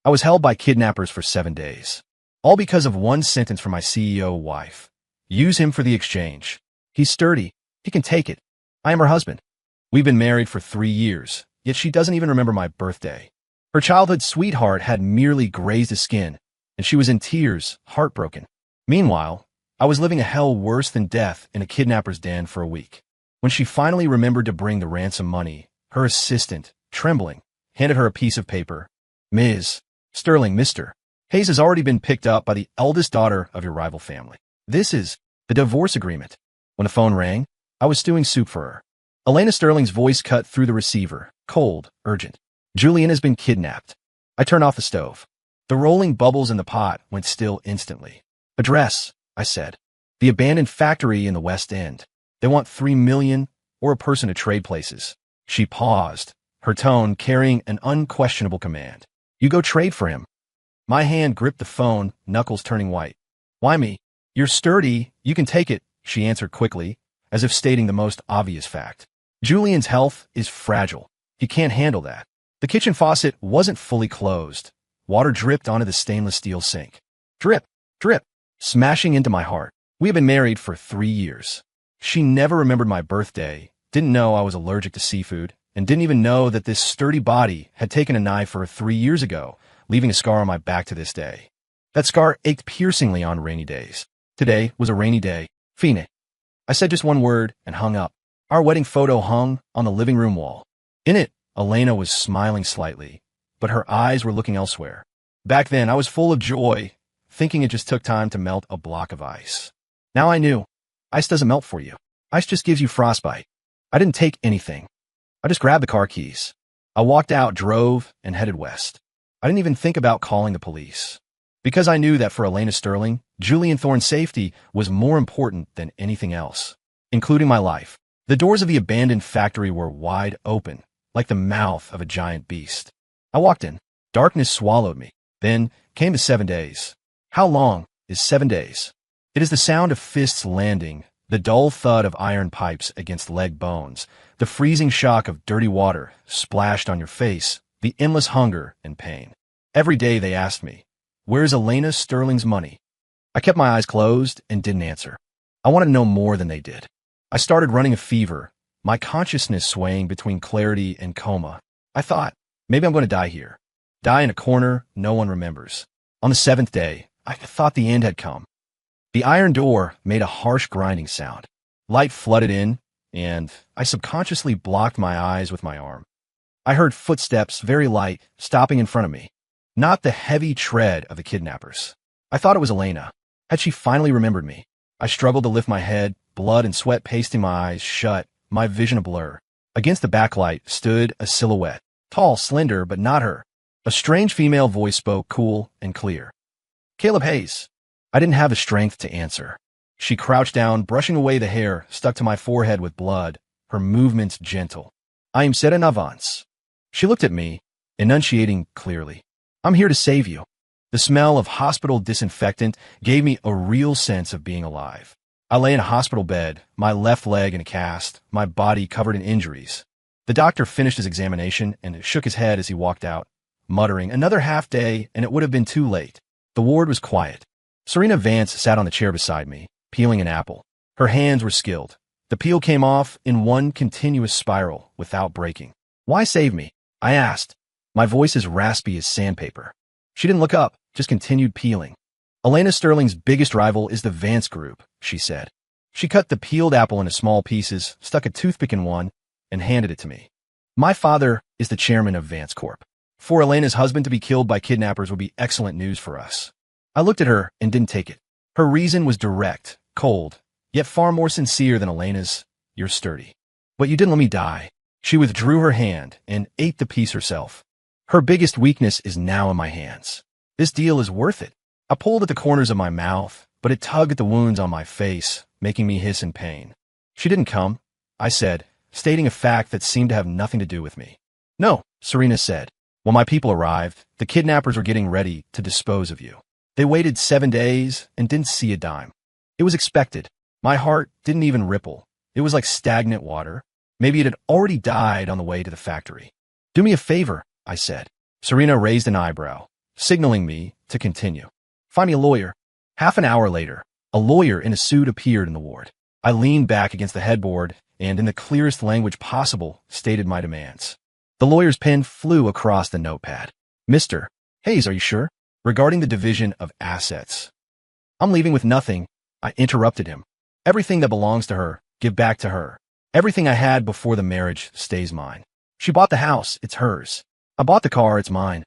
I was held by kidnappers for 7 days. All because of one sentence from my CEO wife. Use him for the exchange. He's sturdy. He can take it. I am her husband. We've been married for 3 years, yet she doesn't even remember my birthday. Her childhood sweetheart had merely grazed his skin, and she was in tears, heartbroken. Meanwhile, I was living a hell worse than death in a kidnapper's den for a week. When she finally remembered to bring the ransom money, her assistant, trembling, handed her a piece of paper. Ms. Sterling, Mr. Hayes has already been picked up by the eldest daughter of your rival family. This is the divorce agreement. When the phone rang, I was stewing soup for her. Elena Sterling's voice cut through the receiver, cold, urgent. Julian has been kidnapped. I turned off the stove. The rolling bubbles in the pot went still instantly. Address, I said. The abandoned factory in the West End. They want $3 million or a person to trade places. She paused, her tone carrying an unquestionable command. You go trade for him. My hand gripped the phone, knuckles turning white. Why me? You're sturdy, you can take it, she answered quickly, as if stating the most obvious fact. Julian's health is fragile. He can't handle that. The kitchen faucet wasn't fully closed. Water dripped onto the stainless steel sink. Drip, drip, smashing into my heart. We have been married for 3 years. She never remembered my birthday, didn't know I was allergic to seafood, and didn't even know that this sturdy body had taken a knife for her 3 years ago, leaving a scar on my back to this day. That scar ached piercingly on rainy days. Today was a rainy day. Fine. I said just one word and hung up. Our wedding photo hung on the living room wall. In it, Elena was smiling slightly, but her eyes were looking elsewhere. Back then, I was full of joy, thinking it just took time to melt a block of ice. Now I knew. Ice doesn't melt for you. Ice just gives you frostbite. I didn't take anything. I just grabbed the car keys. I walked out, drove, and headed west. I didn't even think about calling the police. Because I knew that for Elena Sterling, Julian Thorne's safety was more important than anything else, including my life. The doors of the abandoned factory were wide open, like the mouth of a giant beast. I walked in. Darkness swallowed me. Then came the 7 days. How long is 7 days? It is the sound of fists landing, the dull thud of iron pipes against leg bones, the freezing shock of dirty water splashed on your face, the endless hunger and pain. Every day they asked me, where's Elena Sterling's money? I kept my eyes closed and didn't answer. I wanted to know more than they did. I started running a fever, my consciousness swaying between clarity and coma. I thought, maybe I'm going to die here. Die in a corner no one remembers. On the 7th day, I thought the end had come. The iron door made a harsh grinding sound. Light flooded in, and I subconsciously blocked my eyes with my arm. I heard footsteps, very light, stopping in front of me. Not the heavy tread of the kidnappers. I thought it was Elena. Had she finally remembered me? I struggled to lift my head, blood and sweat pasting my eyes shut, my vision a blur. Against the backlight stood a silhouette. Tall, slender, but not her. A strange female voice spoke, cool and clear. Caleb Hayes. I didn't have the strength to answer. She crouched down, brushing away the hair stuck to my forehead with blood, her movements gentle. I am Serena, Vance. She looked at me, enunciating clearly. I'm here to save you. The smell of hospital disinfectant gave me a real sense of being alive. I lay in a hospital bed, my left leg in a cast, my body covered in injuries. The doctor finished his examination and shook his head as he walked out, muttering, another half day and it would have been too late. The ward was quiet. Serena Vance sat on the chair beside me, peeling an apple. Her hands were skilled. The peel came off in one continuous spiral without breaking. Why save me? I asked, my voice as raspy as sandpaper. She didn't look up, just continued peeling. Elena Sterling's biggest rival is the Vance Group, she said. She cut the peeled apple into small pieces, stuck a toothpick in one, and handed it to me. My father is the chairman of Vance Corp. For Elena's husband to be killed by kidnappers would be excellent news for us. I looked at her and didn't take it. Her reason was direct, cold, yet far more sincere than Elena's. You're sturdy. But you didn't let me die. She withdrew her hand and ate the piece herself. Her biggest weakness is now in my hands. This deal is worth it. I pulled at the corners of my mouth, but it tugged at the wounds on my face, making me hiss in pain. She didn't come, I said, stating a fact that seemed to have nothing to do with me. No, Serena said. When my people arrived, the kidnappers were getting ready to dispose of you. They waited 7 days and didn't see a dime. It was expected. My heart didn't even ripple. It was like stagnant water. Maybe it had already died on the way to the factory. Do me a favor, I said. Serena raised an eyebrow. signaling me to continue. Find me a lawyer. Half an hour later, a lawyer in a suit appeared in the ward. I leaned back against the headboard and, in the clearest language possible, stated my demands. The lawyer's pen flew across the notepad. Mr. Hayes, are you sure? Regarding the division of assets. I'm leaving with nothing, I interrupted him. Everything that belongs to her, give back to her. Everything I had before the marriage stays mine. She bought the house, it's hers. I bought the car, it's mine.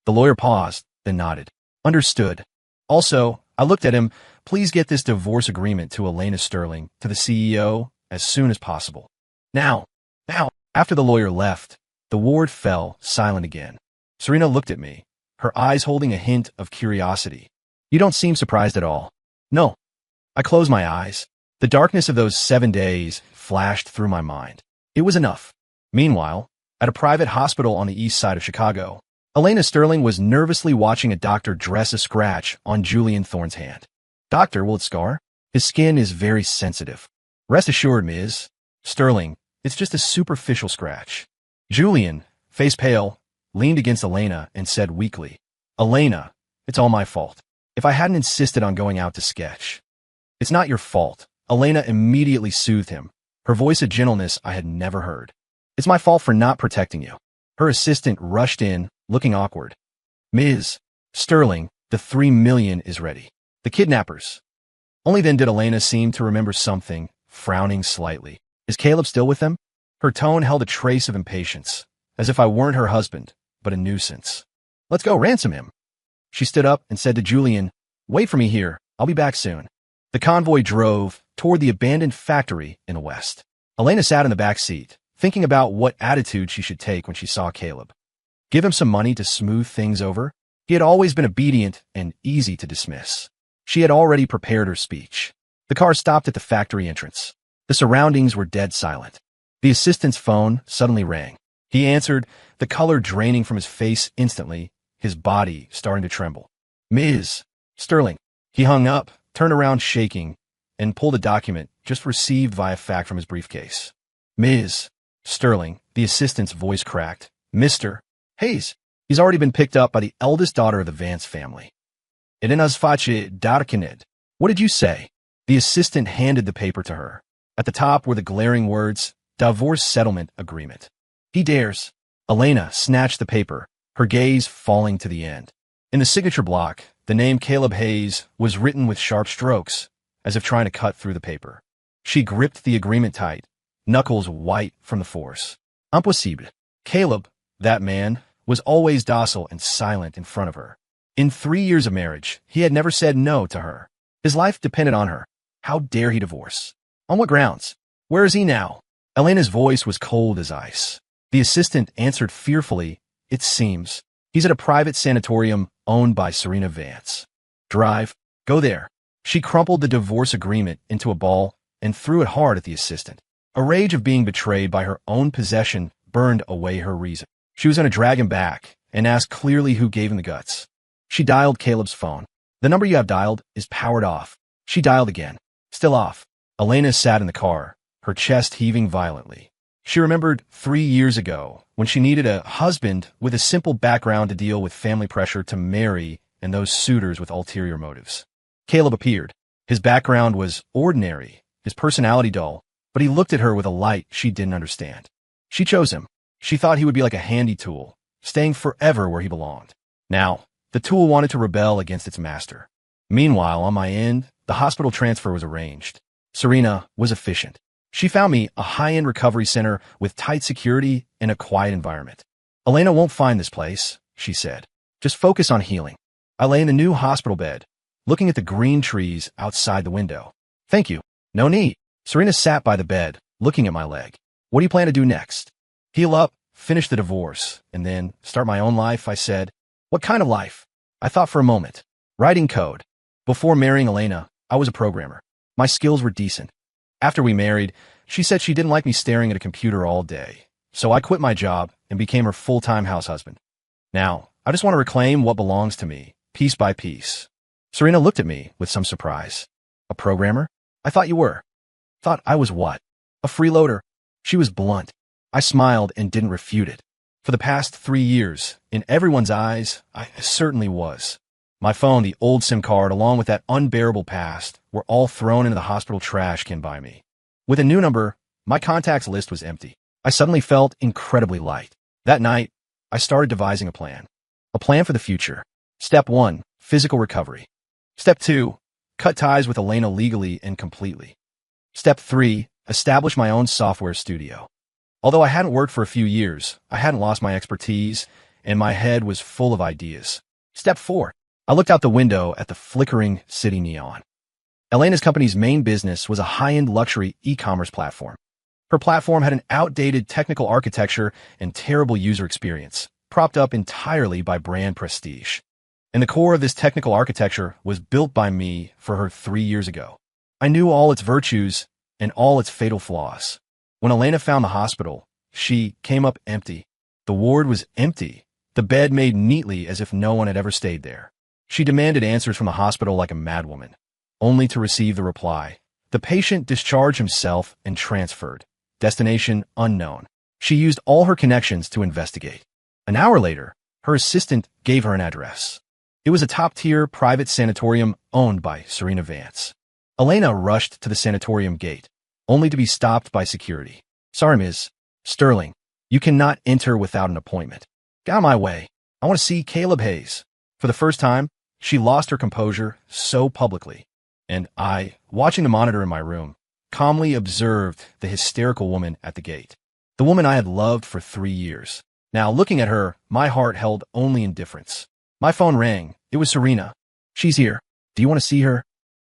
The lawyer paused, then nodded. Understood. Also, I looked at him, please get this divorce agreement to Elena Sterling, to the CEO, as soon as possible. Now. After the lawyer left, the ward fell silent again. Serena looked at me, her eyes holding a hint of curiosity. You don't seem surprised at all. No. I closed my eyes. The darkness of those 7 days flashed through my mind. It was enough. Meanwhile, at a private hospital on the east side of Chicago, Elena Sterling was nervously watching a doctor dress a scratch on Julian Thorne's hand. Doctor, will it scar? His skin is very sensitive. Rest assured, Ms. Sterling, it's just a superficial scratch. Julian, face pale, leaned against Elena and said weakly, Elena, it's all my fault. If I hadn't insisted on going out to sketch. It's not your fault. Elena immediately soothed him, her voice a gentleness I had never heard. It's my fault for not protecting you. Her assistant rushed in, looking awkward. Ms. Sterling, the $3 million is ready. The kidnappers. Only then did Elena seem to remember something, frowning slightly. Is Caleb still with them? Her tone held a trace of impatience, as if I weren't her husband, but a nuisance. Let's go ransom him. She stood up and said to Julian, wait for me here, I'll be back soon. The convoy drove toward the abandoned factory in the west. Elena sat in the back seat, thinking about what attitude she should take when she saw Caleb. Give him some money to smooth things over? He had always been obedient and easy to dismiss. She had already prepared her speech. The car stopped at the factory entrance. The surroundings were dead silent. The assistant's phone suddenly rang. He answered, the color draining from his face instantly, his body starting to tremble. Ms. Sterling. He hung up, turned around shaking, and pulled a document just received via fax from his briefcase. Ms. Sterling, the assistant's voice cracked. Mr. Hayes. He's already been picked up by the eldest daughter of the Vance family. What did you say? The assistant handed the paper to her. At the top were the glaring words, Divorce Settlement Agreement. He dares. Elena snatched the paper, her gaze falling to the end. In the signature block, the name Caleb Hayes was written with sharp strokes, as if trying to cut through the paper. She gripped the agreement tight, knuckles white from the force. Impossible. Caleb, that man, was always docile and silent in front of her. In 3 years of marriage, he had never said no to her. His life depended on her. How dare he divorce? On what grounds? Where is he now? Elena's voice was cold as ice. The assistant answered fearfully, it seems. He's at a private sanatorium owned by Serena Vance. Drive. Go there. She crumpled the divorce agreement into a ball and threw it hard at the assistant. A rage of being betrayed by her own possession burned away her reason. She was going to drag him back and ask clearly who gave him the guts. She dialed Caleb's phone. The number you have dialed is powered off. She dialed again. Still off. Elena sat in the car, her chest heaving violently. She remembered 3 years ago when she needed a husband with a simple background to deal with family pressure to marry and those suitors with ulterior motives. Caleb appeared. His background was ordinary, his personality dull, but he looked at her with a light she didn't understand. She chose him. She thought he would be like a handy tool, staying forever where he belonged. Now, the tool wanted to rebel against its master. Meanwhile, on my end, the hospital transfer was arranged. Serena was efficient. She found me a high-end recovery center with tight security and a quiet environment. Elena won't find this place, she said. Just focus on healing. I lay in the new hospital bed, looking at the green trees outside the window. Thank you. No need. Serena sat by the bed, looking at my leg. What do you plan to do next? Heal up, finish the divorce, and then start my own life, I said. What kind of life? I thought for a moment. Writing code. Before marrying Elena, I was a programmer. My skills were decent. After we married, she said she didn't like me staring at a computer all day, so I quit my job and became her full-time house husband. Now, I just want to reclaim what belongs to me, piece by piece. Serena looked at me with some surprise. A programmer? I thought you were. Thought I was what? A freeloader. She was blunt. I smiled and didn't refute it. For the past 3 years, in everyone's eyes, I certainly was. My phone, the old SIM card, along with that unbearable past, were all thrown into the hospital trash can by me. With a new number, my contacts list was empty. I suddenly felt incredibly light. That night, I started devising a plan. A plan for the future. Step 1, physical recovery. Step 2, cut ties with Elena legally and completely. Step 3, establish my own software studio. Although I hadn't worked for a few years, I hadn't lost my expertise, and my head was full of ideas. Step 4, I looked out the window at the flickering city neon. Elena's company's main business was a high-end luxury e-commerce platform. Her platform had an outdated technical architecture and terrible user experience, propped up entirely by brand prestige. And the core of this technical architecture was built by me for her 3 years ago. I knew all its virtues and all its fatal flaws. When Elena found the hospital, she came up empty. The ward was empty, the bed made neatly as if no one had ever stayed there. She demanded answers from the hospital like a madwoman, only to receive the reply: the patient discharged himself and transferred. Destination unknown. She used all her connections to investigate. An hour later, her assistant gave her an address. It was a top-tier private sanatorium owned by Serena Vance. Elena rushed to the sanatorium gate, only to be stopped by security. "Sorry, Ms. Sterling. You cannot enter without an appointment. Get out of my way. I want to see Caleb Hayes." For the first time, she lost her composure so publicly, and I, watching the monitor in my room, calmly observed the hysterical woman at the gate. The woman I had loved for 3 years. Now, looking at her, my heart held only indifference. My phone rang. It was Serena. "She's here. Do you want to see her?"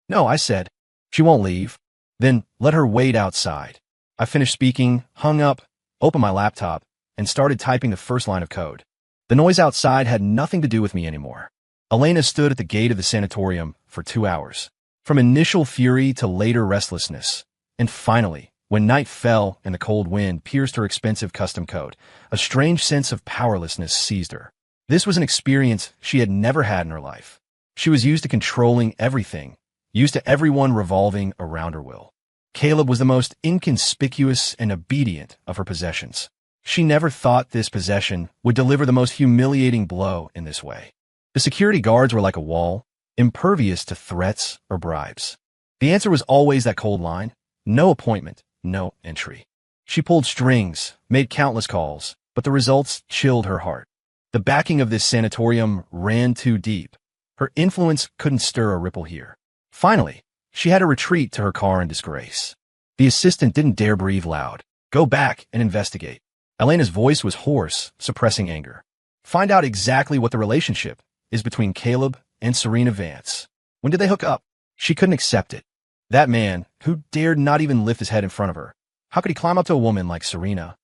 "No," I said. "She won't leave." "Then let her wait outside." I finished speaking, hung up, opened my laptop, and started typing the first line of code. The noise outside had nothing to do with me anymore. Elena stood at the gate of the sanatorium for 2 hours. From initial fury to later restlessness. And finally, when night fell and the cold wind pierced her expensive custom coat, a strange sense of powerlessness seized her. This was an experience she had never had in her life. She was used to controlling everything, used to everyone revolving around her will. Caleb was the most inconspicuous and obedient of her possessions. She never thought this possession would deliver the most humiliating blow in this way. The security guards were like a wall, impervious to threats or bribes. The answer was always that cold line: no appointment, no entry. She pulled strings, made countless calls, but the results chilled her heart. The backing of this sanatorium ran too deep. Her influence couldn't stir a ripple here. Finally, she had to retreat to her car in disgrace. The assistant didn't dare breathe loud. "Go back and investigate." Elena's voice was hoarse, suppressing anger. "Find out exactly what the relationship is between Caleb and Serena Vance. When did they hook up?" She couldn't accept it. That man, who dared not even lift his head in front of her, how could he climb up to a woman like Serena?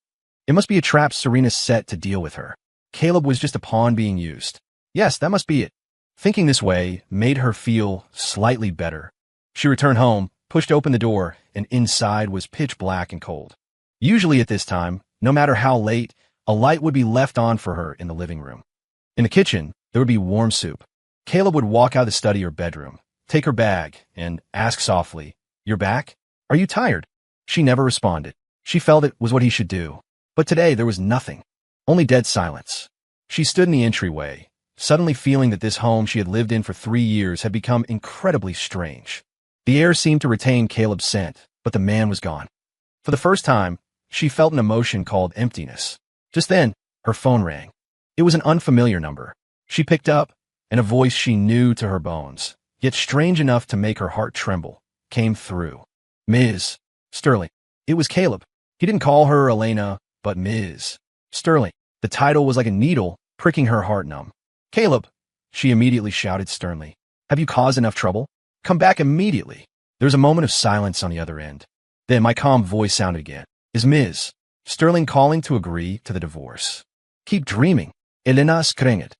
It must be a trap Serena set to deal with her. Caleb was just a pawn being used. Yes, that must be it. Thinking this way made her feel slightly better. She returned home, pushed open the door, and inside was pitch black and cold. Usually at this time, no matter how late, a light would be left on for her in the living room. In the kitchen, there would be warm soup. Caleb would walk out of the study or bedroom, take her bag, and ask softly, "You're back? Are you tired?" She never responded. She felt it was what he should do. But today there was nothing. Only dead silence. She stood in the entryway, suddenly feeling that this home she had lived in for 3 years had become incredibly strange. The air seemed to retain Caleb's scent, but the man was gone. For the first time, she felt an emotion called emptiness. Just then, her phone rang. It was an unfamiliar number. She picked up, and a voice she knew to her bones, yet strange enough to make her heart tremble, came through. "Ms. Sterling." It was Caleb. He didn't call her Elena, but Ms. Sterling. The title was like a needle, pricking her heart numb. "Caleb," she immediately shouted sternly. "Have you caused enough trouble? Come back immediately." There was a moment of silence on the other end. Then my calm voice sounded again. "Is Ms. Sterling calling to agree to the divorce?" "Keep dreaming. Elena skringet."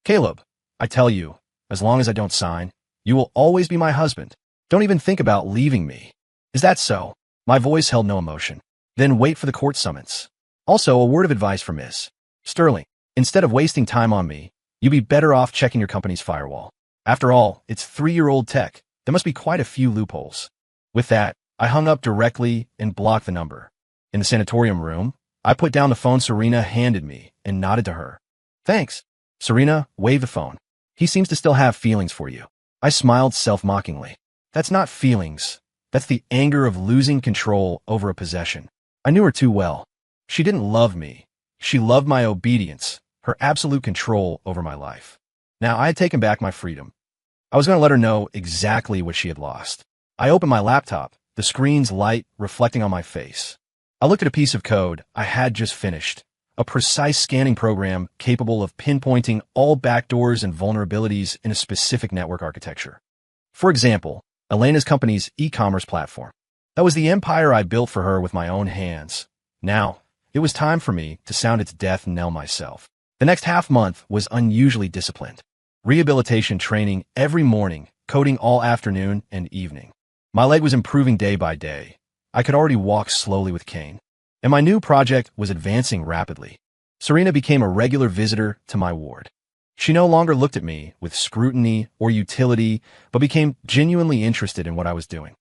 "Caleb, I tell you, as long as I don't sign, you will always be my husband. Don't even think about leaving me." "Is that so?" My voice held no emotion. "Then wait for the court summons. Also, a word of advice for Ms. Sterling. Instead of wasting time on me, you'd be better off checking your company's firewall. After all, it's 3-year-old tech. There must be quite a few loopholes." With that, I hung up directly and blocked the number. In the sanatorium room, I put down the phone Serena handed me and nodded to her. Thanks. Serena waved the phone. He seems to still have feelings for you. I smiled self-mockingly. That's not feelings. That's the anger of losing control over a possession. I knew her too well. She didn't love me. She loved my obedience, her absolute control over my life. Now I had taken back my freedom. I was going to let her know exactly what she had lost. I opened my laptop, the screen's light reflecting on my face. I looked at a piece of code I had just finished, a precise scanning program capable of pinpointing all backdoors and vulnerabilities in a specific network architecture. For example, Elena's company's e-commerce platform. That was the empire I built for her with my own hands. Now, it was time for me to sound its death knell myself. The next half-month was unusually disciplined. Rehabilitation training every morning, coding all afternoon and evening. My leg was improving day by day. I could already walk slowly with cane. And my new project was advancing rapidly. Serena became a regular visitor to my ward. She no longer looked at me with scrutiny or utility, but became genuinely interested in what I was doing.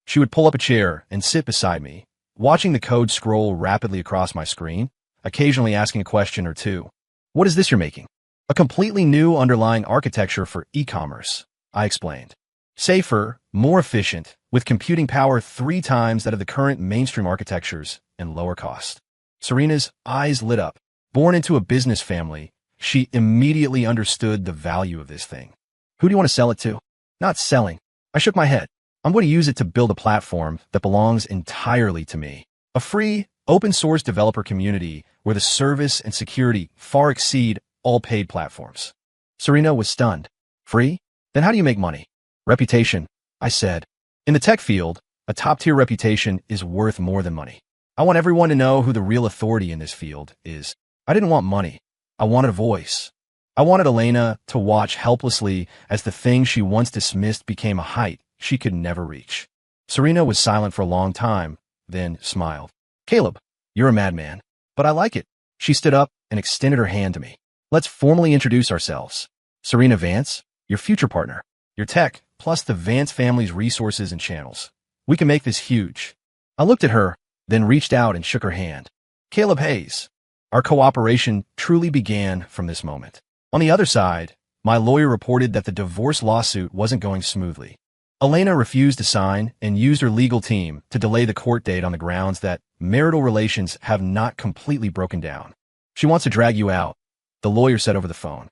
She would pull up a chair and sit beside me, watching the code scroll rapidly across my screen, occasionally asking a question or two. What is this you're making? A completely new underlying architecture for e-commerce, I explained. Safer, more efficient, with computing power 3 times that of the current mainstream architectures and lower cost. Serena's eyes lit up. Born into a business family, she immediately understood the value of this thing. Who do you want to sell it to? Not selling. I shook my head. I'm going to use it to build a platform that belongs entirely to me. A free, open-source developer community where the service and security far exceed all paid platforms. Serena was stunned. Free? Then how do you make money? Reputation, I said. In the tech field, a top-tier reputation is worth more than money. I want everyone to know who the real authority in this field is. I didn't want money. I wanted a voice. I wanted Elena to watch helplessly as the thing she once dismissed became a height she could never reach. Serena was silent for a long time, then smiled. Caleb, you're a madman. But I like it. She stood up and extended her hand to me. Let's formally introduce ourselves. Serena Vance, your future partner. Your tech, plus the Vance family's resources and channels. We can make this huge. I looked at her, then reached out and shook her hand. Caleb Hayes. Our cooperation truly began from this moment. On the other side, my lawyer reported that the divorce lawsuit wasn't going smoothly. Elena refused to sign and used her legal team to delay the court date on the grounds that marital relations have not completely broken down. She wants to drag you out, the lawyer said over the phone.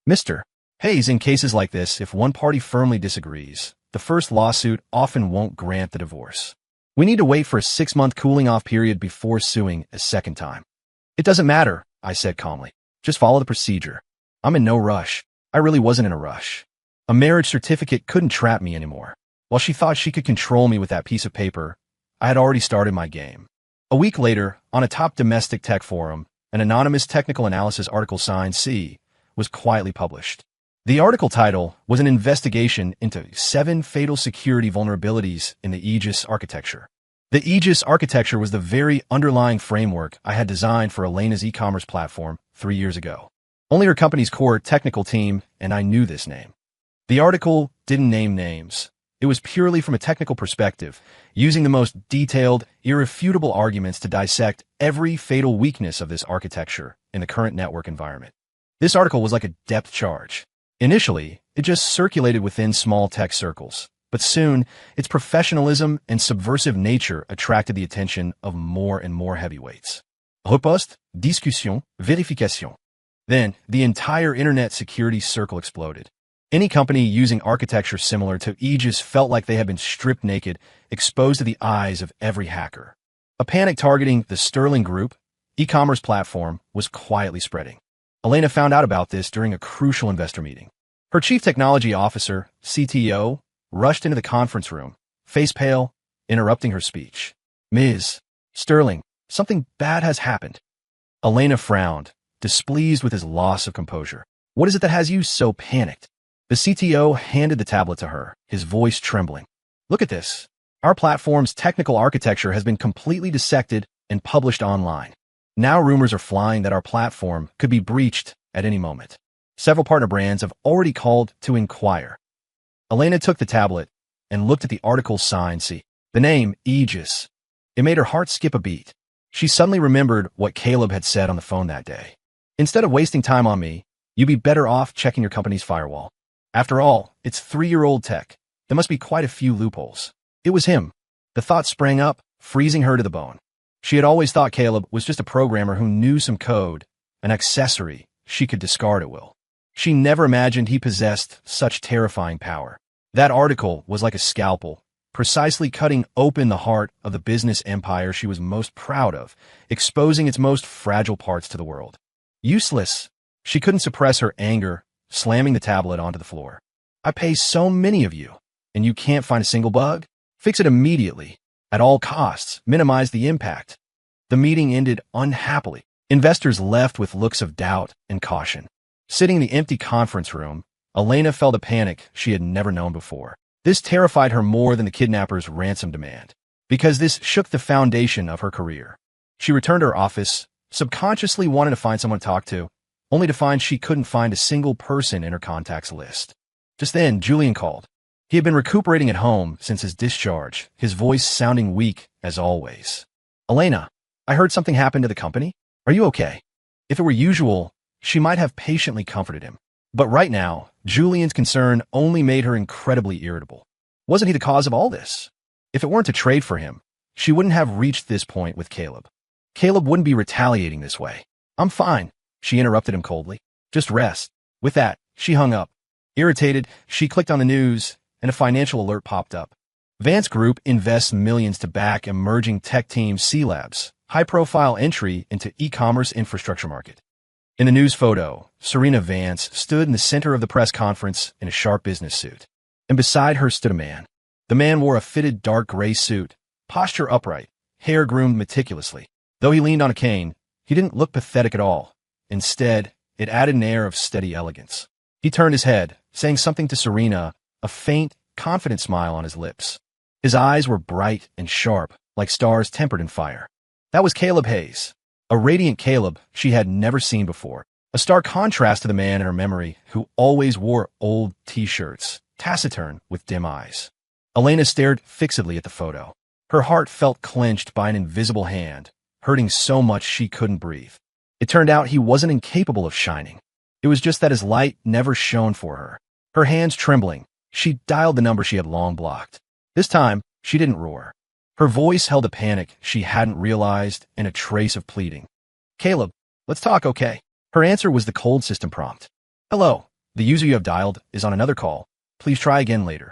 Mr. Hayes, in cases like this, if one party firmly disagrees, the first lawsuit often won't grant the divorce. We need to wait for a 6-month cooling-off period before suing a second time. It doesn't matter, I said calmly. Just follow the procedure. I'm in no rush. I really wasn't in a rush. A marriage certificate couldn't trap me anymore. While she thought she could control me with that piece of paper, I had already started my game. A week later, on a top domestic tech forum, an anonymous technical analysis article signed C was quietly published. The article title was an investigation into 7 fatal security vulnerabilities in the Aegis architecture. The Aegis architecture was the very underlying framework I had designed for Elena's e-commerce platform 3 years ago. Only her company's core technical team and I knew this name. The article didn't name names. It was purely from a technical perspective, using the most detailed, irrefutable arguments to dissect every fatal weakness of this architecture in the current network environment. This article was like a depth charge. Initially, it just circulated within small tech circles, but soon, its professionalism and subversive nature attracted the attention of more and more heavyweights. Repost, discussion, vérification. Then, the entire internet security circle exploded. Any company using architecture similar to Aegis felt like they had been stripped naked, exposed to the eyes of every hacker. A panic targeting the Sterling Group e-commerce platform was quietly spreading. Elena found out about this during a crucial investor meeting. Her chief technology officer, CTO, rushed into the conference room, face pale, interrupting her speech. Ms. Sterling, something bad has happened. Elena frowned, displeased with his loss of composure. What is it that has you so panicked? The CTO handed the tablet to her, his voice trembling. Look at this. Our platform's technical architecture has been completely dissected and published online. Now rumors are flying that our platform could be breached at any moment. Several partner brands have already called to inquire. Elena took the tablet and looked at the article's sign. See, the name Aegis. It made her heart skip a beat. She suddenly remembered what Caleb had said on the phone that day. Instead of wasting time on me, you'd be better off checking your company's firewall. After all, it's 3-year-old tech. There must be quite a few loopholes. It was him. The thought sprang up, freezing her to the bone. She had always thought Caleb was just a programmer who knew some code, an accessory she could discard at will. She never imagined he possessed such terrifying power. That article was like a scalpel, precisely cutting open the heart of the business empire she was most proud of, exposing its most fragile parts to the world. Useless. She couldn't suppress her anger, slamming the tablet onto the floor. I pay so many of you, and you can't find a single bug? Fix it immediately. At all costs, minimize the impact. The meeting ended unhappily. Investors left with looks of doubt and caution. Sitting in the empty conference room, Elena felt a panic she had never known before. This terrified her more than the kidnapper's ransom demand, because this shook the foundation of her career. She returned to her office, subconsciously wanting to find someone to talk to, only to find she couldn't find a single person in her contacts list. Just then, Julian called. He had been recuperating at home since his discharge, his voice sounding weak as always. Elena, I heard something happened to the company. Are you okay? If it were usual, she might have patiently comforted him. But right now, Julian's concern only made her incredibly irritable. Wasn't he the cause of all this? If it weren't to trade for him, she wouldn't have reached this point with Caleb. Caleb wouldn't be retaliating this way. I'm fine, she interrupted him coldly. Just rest. With that, she hung up. Irritated, she clicked on the news, and a financial alert popped up. Vance Group invests millions to back emerging tech team C-Labs, high-profile entry into e-commerce infrastructure market. In the news photo, Serena Vance stood in the center of the press conference in a sharp business suit. And beside her stood a man. The man wore a fitted dark gray suit, posture upright, hair groomed meticulously. Though he leaned on a cane, he didn't look pathetic at all. Instead, it added an air of steady elegance. He turned his head, saying something to Serena, a faint, confident smile on his lips. His eyes were bright and sharp, like stars tempered in fire. That was Caleb Hayes. A radiant Caleb she had never seen before, a stark contrast to the man in her memory who always wore old t-shirts, taciturn with dim eyes. Elena stared fixedly at the photo. Her heart felt clenched by an invisible hand, hurting so much she couldn't breathe. It turned out he wasn't incapable of shining. It was just that his light never shone for her. Her hands trembling, she dialed the number she had long blocked. This time, she didn't roar. Her voice held a panic she hadn't realized and a trace of pleading. Caleb, let's talk, okay? Her answer was the cold system prompt. Hello, the user you have dialed is on another call. Please try again later.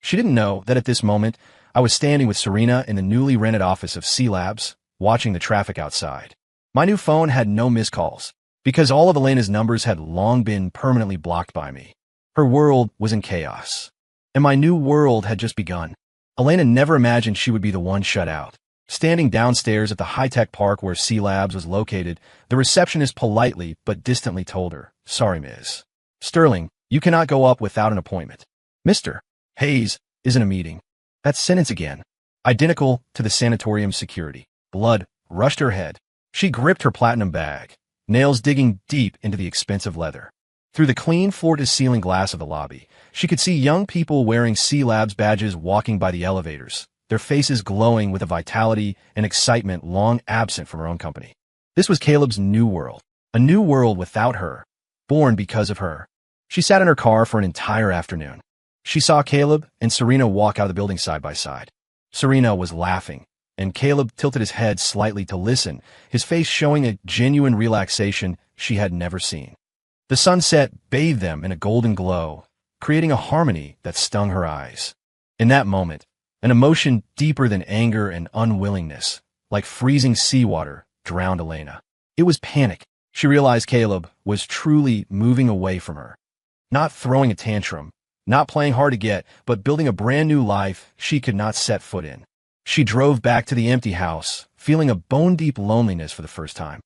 She didn't know that at this moment, I was standing with Serena in the newly rented office of C-Labs, watching the traffic outside. My new phone had no missed calls, because all of Elena's numbers had long been permanently blocked by me. Her world was in chaos, and my new world had just begun. Elena never imagined she would be the one shut out. Standing downstairs at the high-tech park where C-Labs was located, the receptionist politely but distantly told her, Sorry, Ms. Sterling, you cannot go up without an appointment. Mr. Hayes is in a meeting. That sentence again, identical to the sanatorium security. Blood rushed her head. She gripped her platinum bag, nails digging deep into the expensive leather. Through the clean floor-to-ceiling glass of the lobby, she could see young people wearing C-Labs badges walking by the elevators, their faces glowing with a vitality and excitement long absent from her own company. This was Caleb's new world, a new world without her, born because of her. She sat in her car for an entire afternoon. She saw Caleb and Serena walk out of the building side by side. Serena was laughing, and Caleb tilted his head slightly to listen, his face showing a genuine relaxation she had never seen. The sunset bathed them in a golden glow, creating a harmony that stung her eyes. In that moment, an emotion deeper than anger and unwillingness, like freezing seawater, drowned Elena. It was panic. She realized Caleb was truly moving away from her. Not throwing a tantrum, not playing hard to get, but building a brand new life she could not set foot in. She drove back to the empty house, feeling a bone-deep loneliness for the first time.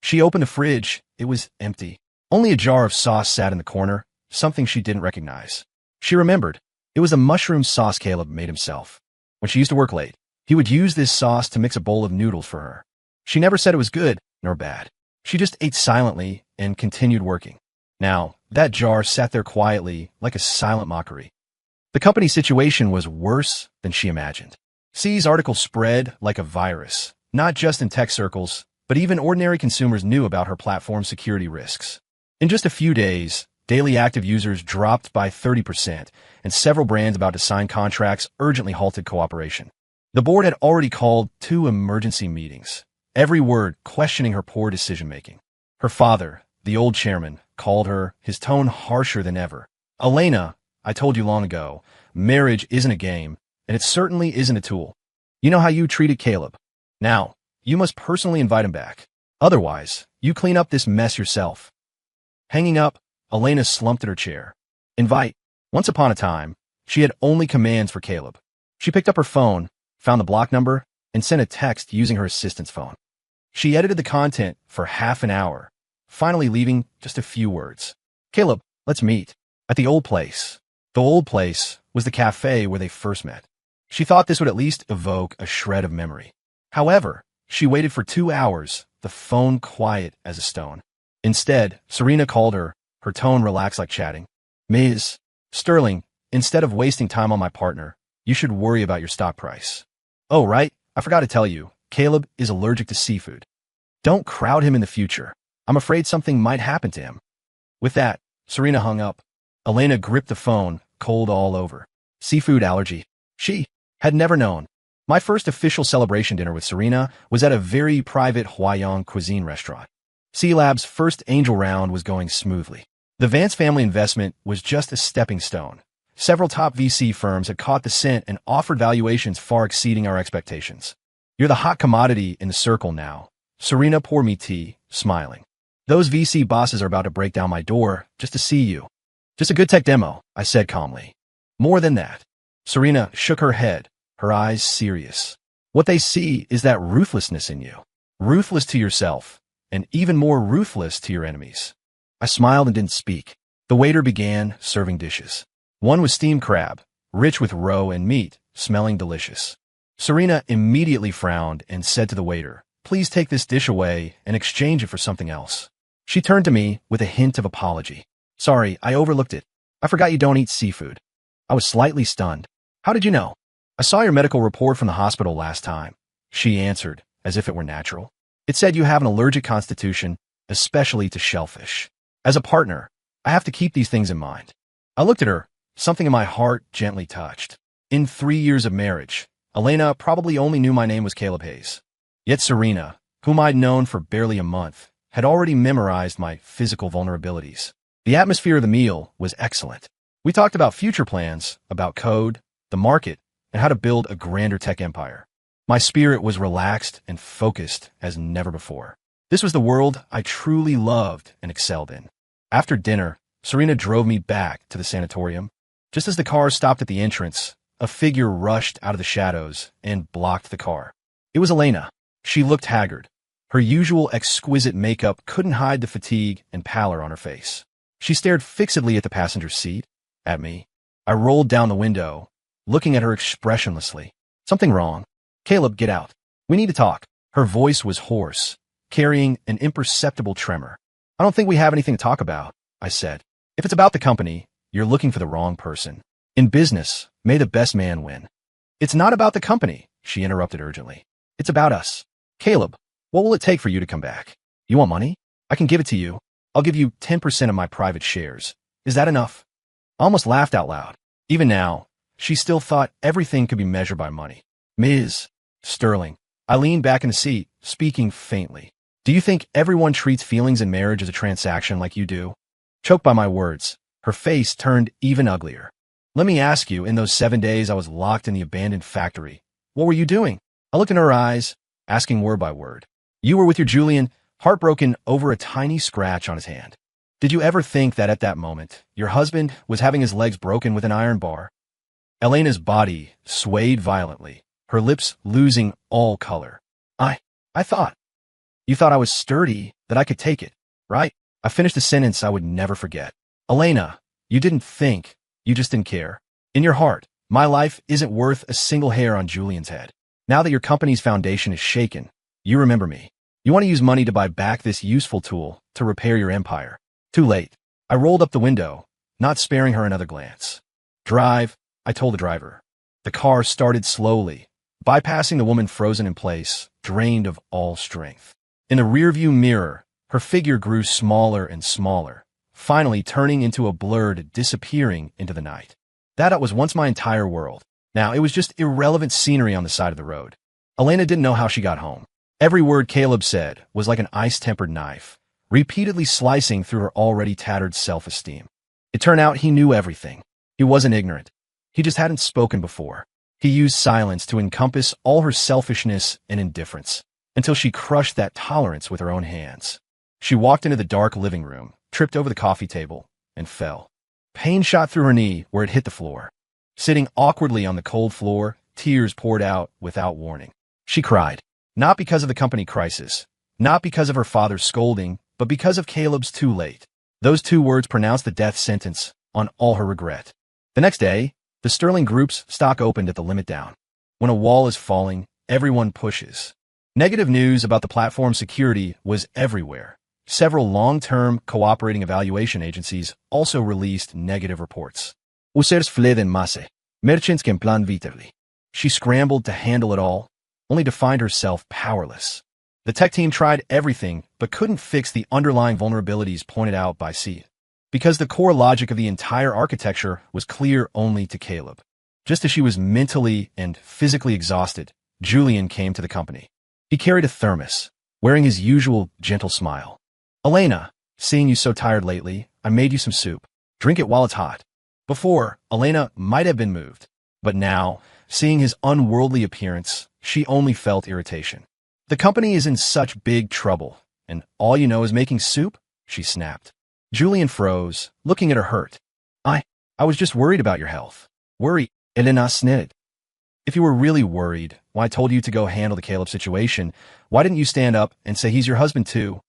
She opened the fridge. It was empty. Only a jar of sauce sat in the corner, something she didn't recognize. She remembered. It was the mushroom sauce Caleb made himself. When she used to work late, he would use this sauce to mix a bowl of noodles for her. She never said it was good nor bad. She just ate silently and continued working. Now, that jar sat there quietly, like a silent mockery. The company situation was worse than she imagined. C's article spread like a virus, not just in tech circles, but even ordinary consumers knew about her platform's security risks. In just a few days, daily active users dropped by 30%, and several brands about to sign contracts urgently halted cooperation. The board had already called 2 emergency meetings, every word questioning her poor decision-making. Her father, the old chairman, called her, his tone harsher than ever. "Elena, I told you long ago, marriage isn't a game, and it certainly isn't a tool. You know how you treated Caleb. Now, you must personally invite him back. Otherwise, you clean up this mess yourself." Hanging up, Elena slumped in her chair. Invite. Once upon a time, she had only commands for Caleb. She picked up her phone, found the block number, and sent a text using her assistant's phone. She edited the content for half an hour, finally leaving just a few words. "Caleb, let's meet. At the old place." The old place was the cafe where they first met. She thought this would at least evoke a shred of memory. However, she waited for 2 hours, the phone quiet as a stone. Instead, Serena called her, her tone relaxed like chatting. "Ms. Sterling, instead of wasting time on my partner, you should worry about your stock price. Oh, right, I forgot to tell you, Caleb is allergic to seafood. Don't crowd him in the future. I'm afraid something might happen to him." With that, Serena hung up. Elena gripped the phone, cold all over. Seafood allergy. She had never known. My first official celebration dinner with Serena was at a very private Hawaiian cuisine restaurant. C-Lab's first angel round was going smoothly. The Vance family investment was just a stepping stone. Several top VC firms had caught the scent and offered valuations far exceeding our expectations. "You're the hot commodity in the circle now." Serena poured me tea, smiling. "Those VC bosses are about to break down my door just to see you." "Just a good tech demo," I said calmly. "More than that." Serena shook her head, her eyes serious. "What they see is that ruthlessness in you. Ruthless to yourself, and even more ruthless to your enemies." I smiled and didn't speak. The waiter began serving dishes. One was steamed crab, rich with roe and meat, smelling delicious. Serena immediately frowned and said to the waiter, "Please take this dish away and exchange it for something else." She turned to me with a hint of apology. "Sorry, I overlooked it. I forgot you don't eat seafood." I was slightly stunned. "How did you know?" "I saw your medical report from the hospital last time," she answered, as if it were natural. "It said you have an allergic constitution, especially to shellfish. As a partner, I have to keep these things in mind." I looked at her, something in my heart gently touched. In 3 years of marriage, Elena probably only knew my name was Caleb Hayes. Yet Serena, whom I'd known for barely a month, had already memorized my physical vulnerabilities. The atmosphere of the meal was excellent. We talked about future plans, about code, the market, and how to build a grander tech empire. My spirit was relaxed and focused as never before. This was the world I truly loved and excelled in. After dinner, Serena drove me back to the sanatorium. Just as the car stopped at the entrance, a figure rushed out of the shadows and blocked the car. It was Elena. She looked haggard. Her usual exquisite makeup couldn't hide the fatigue and pallor on her face. She stared fixedly at the passenger seat, at me. I rolled down the window, looking at her expressionlessly. "Something wrong? Caleb, get out. We need to talk." Her voice was hoarse, carrying an imperceptible tremor. "I don't think we have anything to talk about," I said. "If it's about the company, you're looking for the wrong person. In business, may the best man win." "It's not about the company," she interrupted urgently. "It's about us. Caleb, what will it take for you to come back? You want money? I can give it to you. I'll give you 10% of my private shares. Is that enough?" I almost laughed out loud. Even now, she still thought everything could be measured by money. "Ms. Sterling." I leaned back in the seat, speaking faintly. "Do you think everyone treats feelings in marriage as a transaction like you do?" Choked by my words, her face turned even uglier. "Let me ask you, in those 7 days I was locked in the abandoned factory, what were you doing?" I looked in her eyes, asking word by word. "You were with your Julian, heartbroken over a tiny scratch on his hand. Did you ever think that at that moment, your husband was having his legs broken with an iron bar?" Elena's body swayed violently, her lips losing all color. I thought. You thought I was sturdy, that I could take it, right?" I finished a sentence I would never forget. "Elena, you didn't think, you just didn't care. In your heart, my life isn't worth a single hair on Julian's head. Now that your company's foundation is shaken, you remember me. You want to use money to buy back this useful tool to repair your empire. Too late." I rolled up the window, not sparing her another glance. "Drive," I told the driver. The car started slowly, bypassing the woman frozen in place, drained of all strength. In the rearview mirror, her figure grew smaller and smaller, finally turning into a blur, disappearing into the night. That was once my entire world. Now it was just irrelevant scenery on the side of the road. Elena didn't know how she got home. Every word Caleb said was like an ice-tempered knife, repeatedly slicing through her already tattered self-esteem. It turned out he knew everything. He wasn't ignorant. He just hadn't spoken before. He used silence to encompass all her selfishness and indifference, until she crushed that tolerance with her own hands. She walked into the dark living room, tripped over the coffee table, and fell. Pain shot through her knee where it hit the floor. Sitting awkwardly on the cold floor, tears poured out without warning. She cried, not because of the company crisis, not because of her father's scolding, but because of Caleb's too late. Those two words pronounced the death sentence on all her regret. The next day, the Sterling Group's stock opened at the limit down. When a wall is falling, everyone pushes. Negative news about the platform's security was everywhere. Several long-term cooperating evaluation agencies also released negative reports. Users fled masse. Merchants can plan vitally. She scrambled to handle it all, only to find herself powerless. The tech team tried everything, but couldn't fix the underlying vulnerabilities pointed out by C. Because the core logic of the entire architecture was clear only to Caleb. Just as she was mentally and physically exhausted, Julian came to the company. He carried a thermos, wearing his usual gentle smile. Elena, seeing you so tired lately, I made you some soup. Drink it while it's hot. Before, Elena might have been moved, but now, seeing his unworldly appearance, she only felt irritation. The company is in such big trouble, and all you know is making soup? She snapped. Julian froze, looking at her hurt. I was just worried about your health. Worry, Elena snitted. If you were really worried, when I told you to go handle the Caleb situation, why didn't you stand up and say he's your husband too?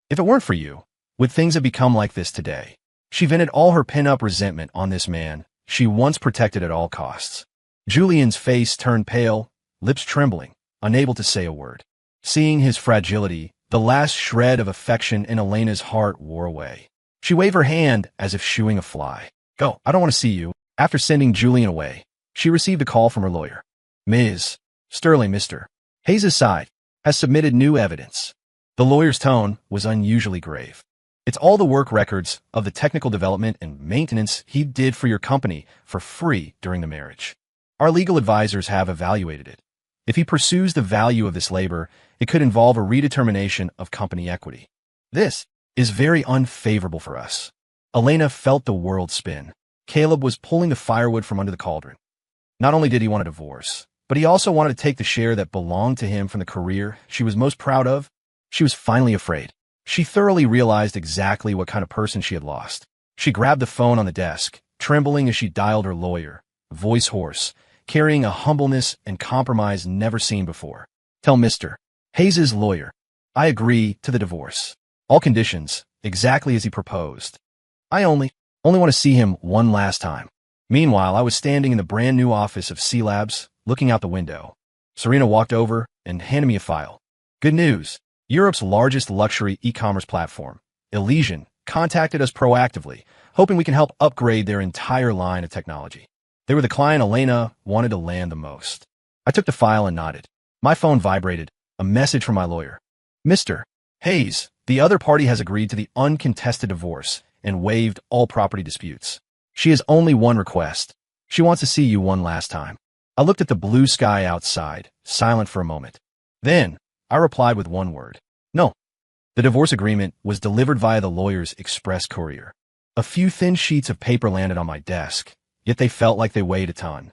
If it weren't for you, would things have become like this today? She vented all her pent-up resentment on this man she once protected at all costs. Julian's face turned pale, lips trembling, unable to say a word. Seeing his fragility, the last shred of affection in Elena's heart wore away. She waved her hand as if shooing a fly. Go, I don't want to see you. After sending Julian away, she received a call from her lawyer. Ms. Sterling, Mr. Hayes' side has submitted new evidence. The lawyer's tone was unusually grave. It's all the work records of the technical development and maintenance he did for your company for free during the marriage. Our legal advisors have evaluated it. If he pursues the value of this labor, it could involve a redetermination of company equity. This is very unfavorable for us. Elena felt the world spin. Caleb was pulling the firewood from under the cauldron. Not only did he want a divorce, but he also wanted to take the share that belonged to him from the career she was most proud of. She was finally afraid. She thoroughly realized exactly what kind of person she had lost. She grabbed the phone on the desk, trembling as she dialed her lawyer, voice hoarse, carrying a humbleness and compromise never seen before. Tell Mr. Hayes' lawyer, I agree to the divorce. All conditions, exactly as he proposed. I only want to see him one last time. Meanwhile, I was standing in the brand new office of C Labs, looking out the window. Serena walked over and handed me a file. Good news. Europe's largest luxury e-commerce platform, Elysian, contacted us proactively, hoping we can help upgrade their entire line of technology. They were the client Elena wanted to land the most. I took the file and nodded. My phone vibrated, a message from my lawyer. Mr. Hayes, the other party has agreed to the uncontested divorce and waived all property disputes. She has only one request. She wants to see you one last time. I looked at the blue sky outside, silent for a moment. Then, I replied with one word. No. The divorce agreement was delivered via the lawyer's express courier. A few thin sheets of paper landed on my desk, yet they felt like they weighed a ton.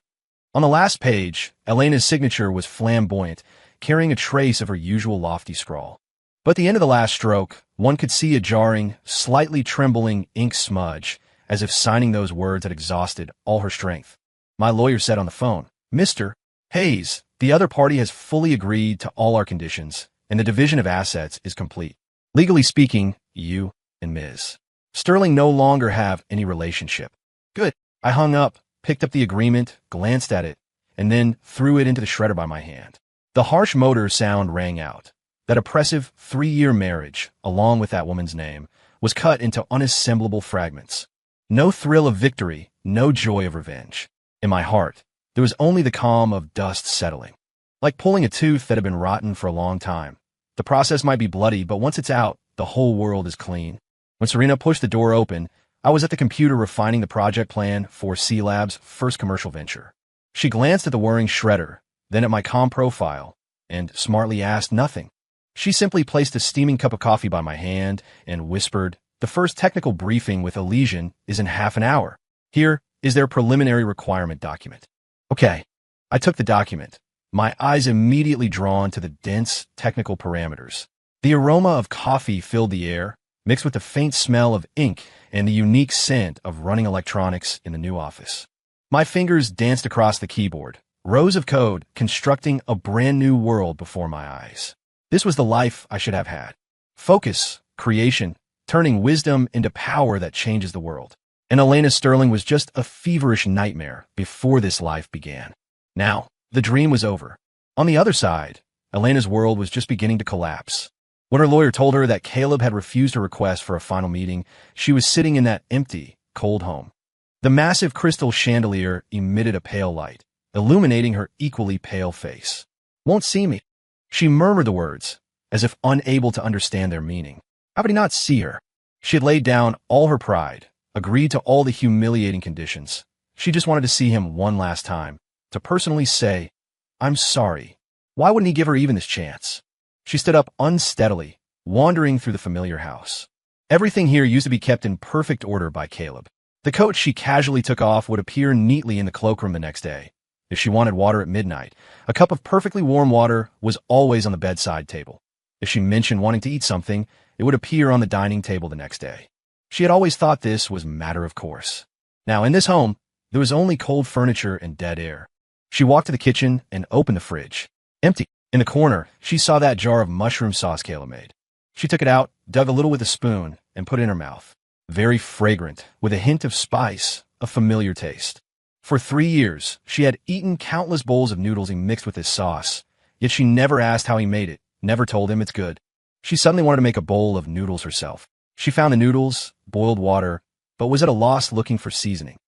On the last page, Elena's signature was flamboyant, carrying a trace of her usual lofty scrawl. But at the end of the last stroke, one could see a jarring, slightly trembling ink smudge, as if signing those words had exhausted all her strength. My lawyer said on the phone, Mr. Hayes, the other party has fully agreed to all our conditions, and the division of assets is complete. Legally speaking, you and Ms. Sterling no longer have any relationship. Good. I hung up, picked up the agreement, glanced at it, and then threw it into the shredder by my hand. The harsh motor sound rang out. That oppressive 3-year marriage, along with that woman's name, was cut into unassemblable fragments. No thrill of victory, no joy of revenge. In my heart, there was only the calm of dust settling. Like pulling a tooth that had been rotten for a long time. The process might be bloody, but once it's out, the whole world is clean. When Serena pushed the door open, I was at the computer refining the project plan for C Lab's first commercial venture. She glanced at the whirring shredder, then at my com profile, and smartly asked nothing. She simply placed a steaming cup of coffee by my hand and whispered, "The first technical briefing with Elysian is in half an hour. Here is their preliminary requirement document." Okay. I took the document, my eyes immediately drawn to the dense technical parameters. The aroma of coffee filled the air, mixed with the faint smell of ink and the unique scent of running electronics in the new office. My fingers danced across the keyboard, rows of code constructing a brand new world before my eyes. This was the life I should have had. Focus, creation, turning wisdom into power that changes the world. And Elena Sterling was just a feverish nightmare before this life began. Now, the dream was over. On the other side, Elena's world was just beginning to collapse. When her lawyer told her that Caleb had refused her request for a final meeting, she was sitting in that empty, cold home. The massive crystal chandelier emitted a pale light, illuminating her equally pale face. "Won't see me." She murmured the words, as if unable to understand their meaning. How could he not see her? She had laid down all her pride, agreed to all the humiliating conditions. She just wanted to see him one last time, to personally say, "I'm sorry." Why wouldn't he give her even this chance? She stood up unsteadily, wandering through the familiar house. Everything here used to be kept in perfect order by Caleb. The coat she casually took off would appear neatly in the cloakroom the next day. If she wanted water at midnight, a cup of perfectly warm water was always on the bedside table. If she mentioned wanting to eat something, it would appear on the dining table the next day. She had always thought this was matter of course. Now, in this home, there was only cold furniture and dead air. She walked to the kitchen and opened the fridge. Empty. In the corner, she saw that jar of mushroom sauce Kayla made. She took it out, dug a little with a spoon, and put it in her mouth. Very fragrant, with a hint of spice, a familiar taste. For 3 years, she had eaten countless bowls of noodles he mixed with his sauce, yet she never asked how he made it, never told him it's good. She suddenly wanted to make a bowl of noodles herself. She found the noodles, boiled water, but was at a loss looking for seasoning.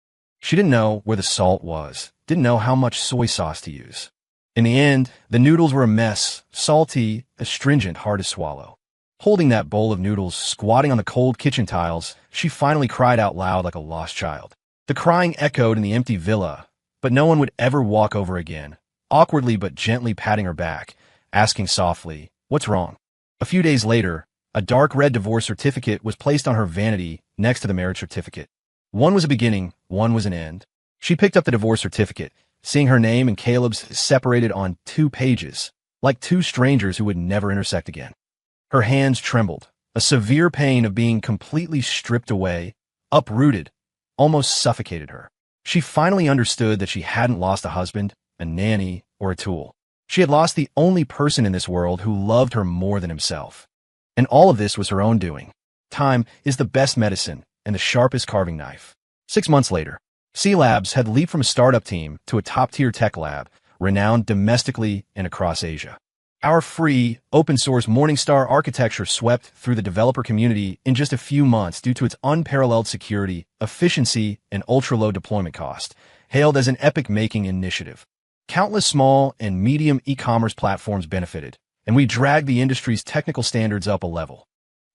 She didn't know where the salt was, didn't know how much soy sauce to use. In the end, the noodles were a mess, salty, astringent, hard to swallow. Holding that bowl of noodles, squatting on the cold kitchen tiles, she finally cried out loud like a lost child. The crying echoed in the empty villa, but no one would ever walk over again, awkwardly but gently patting her back, asking softly, "What's wrong?" A few days later, a dark red divorce certificate was placed on her vanity next to the marriage certificate. One was a beginning, one was an end. She picked up the divorce certificate, seeing her name and Caleb's separated on 2 pages, like 2 strangers who would never intersect again. Her hands trembled, a severe pain of being completely stripped away, uprooted, almost suffocated her. She finally understood that she hadn't lost a husband, a nanny, or a tool. She had lost the only person in this world who loved her more than himself. And all of this was her own doing. Time is the best medicine and the sharpest carving knife. 6 months later, C Labs had leaped from a startup team to a top-tier tech lab, renowned domestically and across Asia. Our free, open-source Morningstar architecture swept through the developer community in just a few months due to its unparalleled security, efficiency, and ultra-low deployment cost, hailed as an epic-making initiative. Countless small and medium e-commerce platforms benefited, and we dragged the industry's technical standards up a level.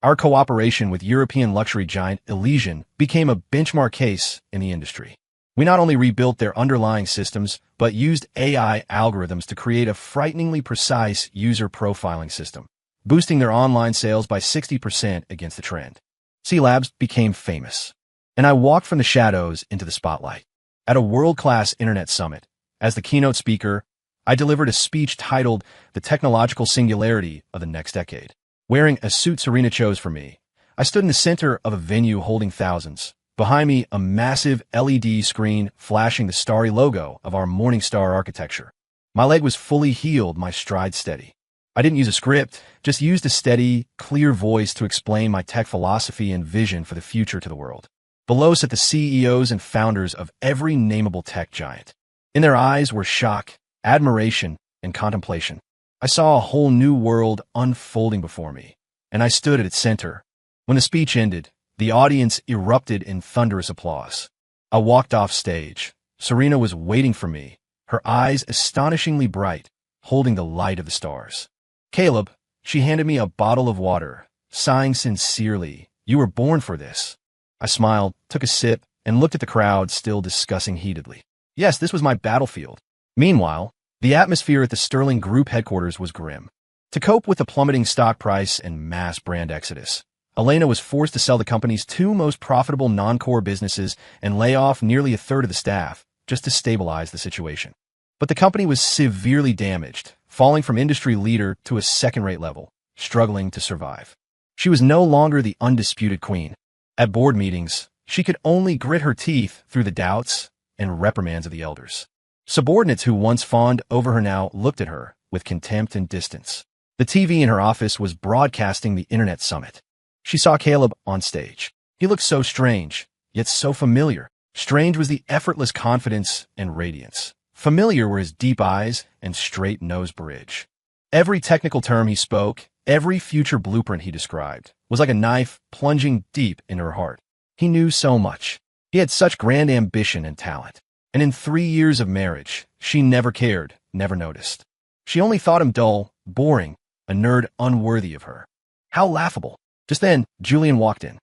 Our cooperation with European luxury giant Elysian became a benchmark case in the industry. We not only rebuilt their underlying systems, but used AI algorithms to create a frighteningly precise user profiling system, boosting their online sales by 60% against the trend. C Labs became famous, and I walked from the shadows into the spotlight. At a world-class internet summit, as the keynote speaker, I delivered a speech titled "The Technological Singularity of the Next Decade." Wearing a suit Serena chose for me, I stood in the center of a venue holding thousands. Behind me, a massive LED screen flashing the starry logo of our Morningstar architecture. My leg was fully healed, my stride steady. I didn't use a script, just used a steady, clear voice to explain my tech philosophy and vision for the future to the world. Below sat the CEOs and founders of every nameable tech giant. In their eyes were shock, admiration, and contemplation. I saw a whole new world unfolding before me, and I stood at its center. When the speech ended, the audience erupted in thunderous applause. I walked off stage. Serena was waiting for me, her eyes astonishingly bright, holding the light of the stars. "Caleb," She handed me a bottle of water, sighing sincerely. "You were born for this." I smiled, took a sip, and looked at the crowd still discussing heatedly. Yes, this was my battlefield. Meanwhile, the atmosphere at the Sterling Group headquarters was grim. To cope with the plummeting stock price and mass brand exodus, Elena was forced to sell the company's two most profitable non-core businesses and lay off nearly a third of the staff just to stabilize the situation. But the company was severely damaged, falling from industry leader to a second-rate level, struggling to survive. She was no longer the undisputed queen. At board meetings, she could only grit her teeth through the doubts and reprimands of the elders. Subordinates who once fawned over her now looked at her with contempt and distance. The TV in her office was broadcasting the internet summit. She saw Caleb on stage. He looked so strange, yet so familiar. Strange was the effortless confidence and radiance. Familiar were his deep eyes and straight nose bridge. Every technical term he spoke, every future blueprint he described, was like a knife plunging deep into her heart. He knew so much. He had such grand ambition and talent. And in 3 years of marriage, she never cared, never noticed. She only thought him dull, boring, a nerd unworthy of her. How laughable. Just then, Julian walked in.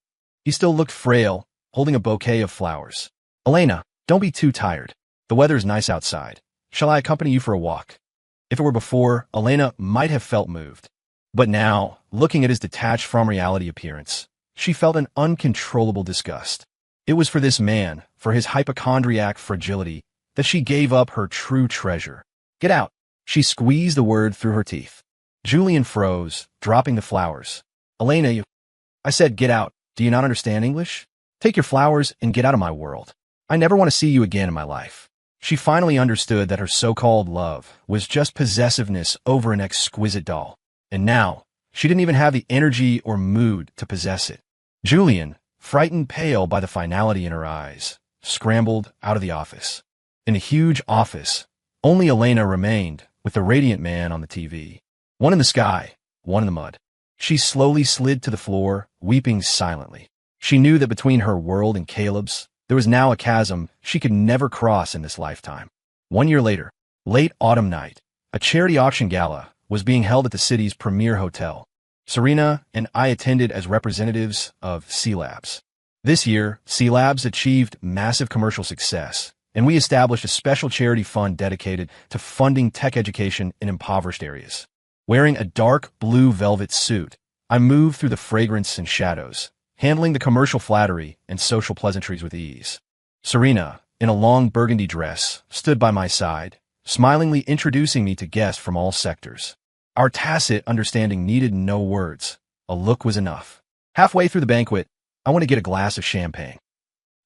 He still looked frail, holding a bouquet of flowers. "Elena, don't be too tired. The weather's nice outside. Shall I accompany you for a walk?" If it were before, Elena might have felt moved. But now, looking at his detached from reality appearance, she felt an uncontrollable disgust. It was for this man, for his hypochondriac fragility, that she gave up her true treasure. "Get out." She squeezed the word through her teeth. Julian froze, dropping the flowers. "Elena, you—" I said, "Get out. Do you not understand English? Take your flowers and get out of my world. I never want to see you again in my life." She finally understood that her so-called love was just possessiveness over an exquisite doll. And now, she didn't even have the energy or mood to possess it. Julian, frightened pale by the finality in her eyes, scrambled out of the office. In the huge office, only Elena remained, with the radiant man on the TV. One in the sky, one in the mud. She slowly slid to the floor, weeping silently. She knew that between her world and Caleb's, there was now a chasm she could never cross in this lifetime. 1 year later, late autumn night, a charity auction gala was being held at the city's premier hotel. Serena and I attended as representatives of C-Labs. This year, C-Labs achieved massive commercial success, and we established a special charity fund dedicated to funding tech education in impoverished areas. Wearing a dark blue velvet suit, I moved through the fragrance and shadows, handling the commercial flattery and social pleasantries with ease. Serena, in a long burgundy dress, stood by my side, smilingly introducing me to guests from all sectors. Our tacit understanding needed no words. A look was enough. Halfway through the banquet, I want to get a glass of champagne.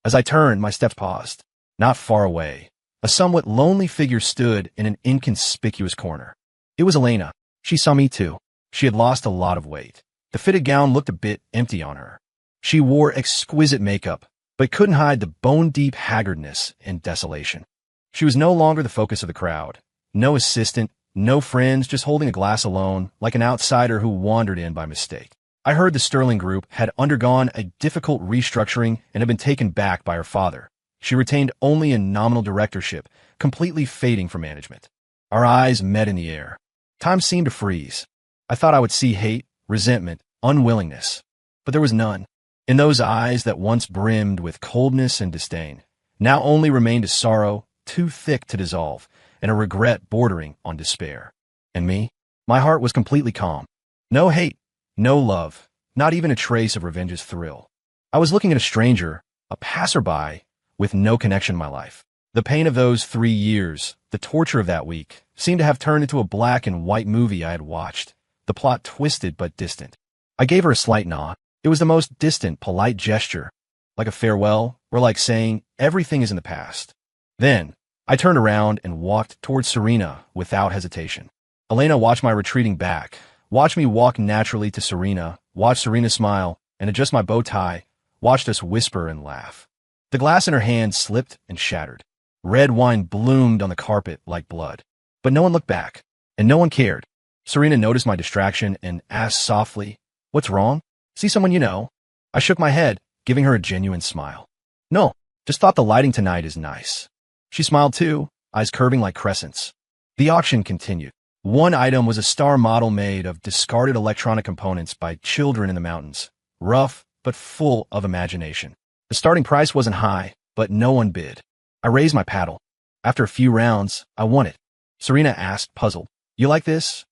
As I turned, my steps paused. Not far away, a somewhat lonely figure stood in an inconspicuous corner. It was Elena. She saw me too. She had lost a lot of weight. The fitted gown looked a bit empty on her. She wore exquisite makeup, but couldn't hide the bone-deep haggardness and desolation. She was no longer the focus of the crowd. No assistant, no friends, just holding a glass alone, like an outsider who wandered in by mistake. I heard the Sterling Group had undergone a difficult restructuring and had been taken back by her father. She retained only a nominal directorship, completely fading from management. Our eyes met in the air. Time seemed to freeze. I thought I would see hate, resentment, unwillingness, but there was none. In those eyes that once brimmed with coldness and disdain, now only remained a sorrow too thick to dissolve and a regret bordering on despair. And me? My heart was completely calm. No hate, no love, not even a trace of revenge's thrill. I was looking at a stranger, a passerby, with no connection in my life. The pain of those 3 years, the torture of that week, seemed to have turned into a black and white movie I had watched, the plot twisted but distant. I gave her a slight nod. It was the most distant, polite gesture, like a farewell, or like saying, everything is in the past. Then, I turned around and walked towards Serena without hesitation. Elena watched my retreating back, watched me walk naturally to Serena, watched Serena smile and adjust my bow tie, watched us whisper and laugh. The glass in her hand slipped and shattered. Red wine bloomed on the carpet like blood. But no one looked back, and no one cared. Serena noticed my distraction and asked softly, "What's wrong? See someone you know?" I shook my head, giving her a genuine smile. "No, just thought the lighting tonight is nice." She smiled too, eyes curving like crescents. The auction continued. One item was a star model made of discarded electronic components by children in the mountains, rough but full of imagination. The starting price wasn't high, but no one bid. I raised my paddle. After a few rounds, I won it. Serena asked, puzzled, "You like this?"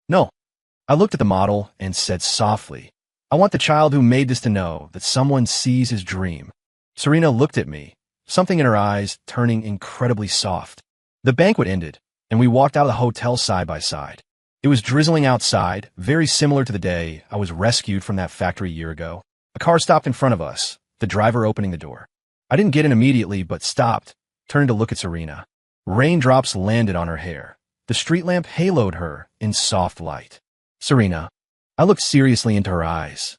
"No." I looked at the model and said softly, "I want the child who made this to know that someone sees his dream." Serena looked at me, something in her eyes turning incredibly soft. The banquet ended, and we walked out of the hotel side by side. It was drizzling outside, very similar to the day I was rescued from that factory a year ago. A car stopped in front of us, the driver opening the door. I didn't get in immediately, but stopped, turned to look at Serena. Raindrops landed on her hair. The street lamp haloed her in soft light. "Serena." I looked seriously into her eyes.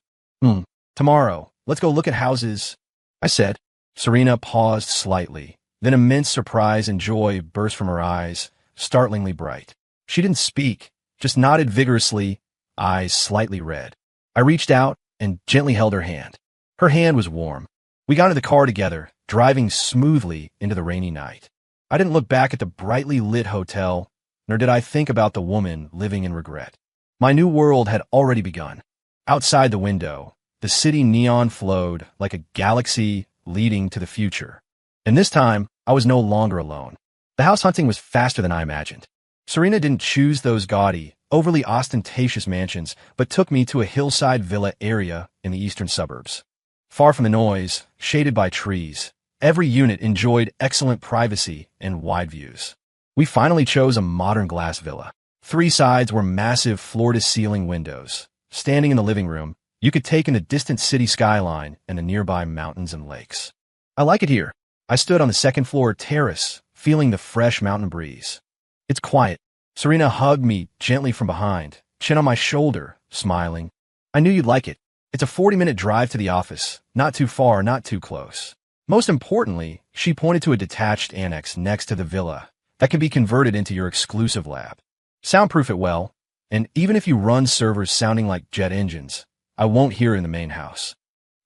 Tomorrow, let's go look at houses," I said. Serena paused slightly. Then immense surprise and joy burst from her eyes, startlingly bright. She didn't speak, just nodded vigorously, eyes slightly red. I reached out and gently held her hand. Her hand was warm. We got into the car together, driving smoothly into the rainy night. I didn't look back at the brightly lit hotel, nor did I think about the woman living in regret. My new world had already begun. Outside the window, the city neon flowed like a galaxy leading to the future. And this time, I was no longer alone. The house hunting was faster than I imagined. Serena didn't choose those gaudy, overly ostentatious mansions, but took me to a hillside villa area in the eastern suburbs. Far from the noise, shaded by trees, every unit enjoyed excellent privacy and wide views. We finally chose a modern glass villa. 3 sides were massive floor-to-ceiling windows. Standing in the living room, you could take in the distant city skyline and the nearby mountains and lakes. "I like it here." I stood on the second-floor terrace, feeling the fresh mountain breeze. "It's quiet." Serena hugged me gently from behind, chin on my shoulder, smiling. "I knew you'd like it. It's a 40-minute drive to the office, not too far, not too close." Most importantly, she pointed to a detached annex next to the villa that can be converted into your exclusive lab. "Soundproof it well, and even if you run servers sounding like jet engines, I won't hear in the main house."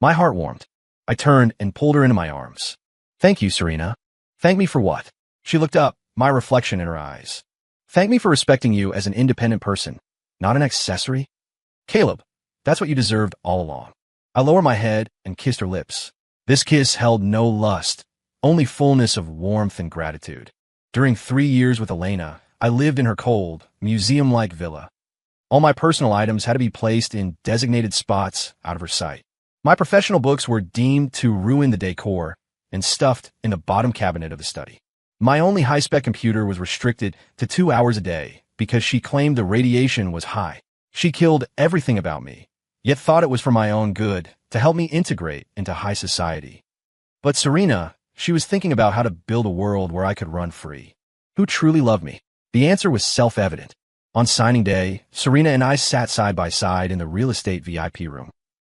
My heart warmed. I turned and pulled her into my arms. "Thank you, Serena." "Thank me for what?" She looked up, my reflection in her eyes. "Thank me for respecting you as an independent person, not an accessory." "Caleb, that's what you deserved all along." I lowered my head and kissed her lips. This kiss held no lust, only fullness of warmth and gratitude. During 3 years with Elena, I lived in her cold, museum-like villa. All my personal items had to be placed in designated spots out of her sight. My professional books were deemed to ruin the decor and stuffed in the bottom cabinet of the study. My only high-spec computer was restricted to 2 hours a day because she claimed the radiation was high. She killed everything about me, yet thought it was for my own good, to help me integrate into high society. But Serena, she was thinking about how to build a world where I could run free. Who truly loved me? The answer was self-evident. On signing day, Serena and I sat side by side in the real estate VIP room.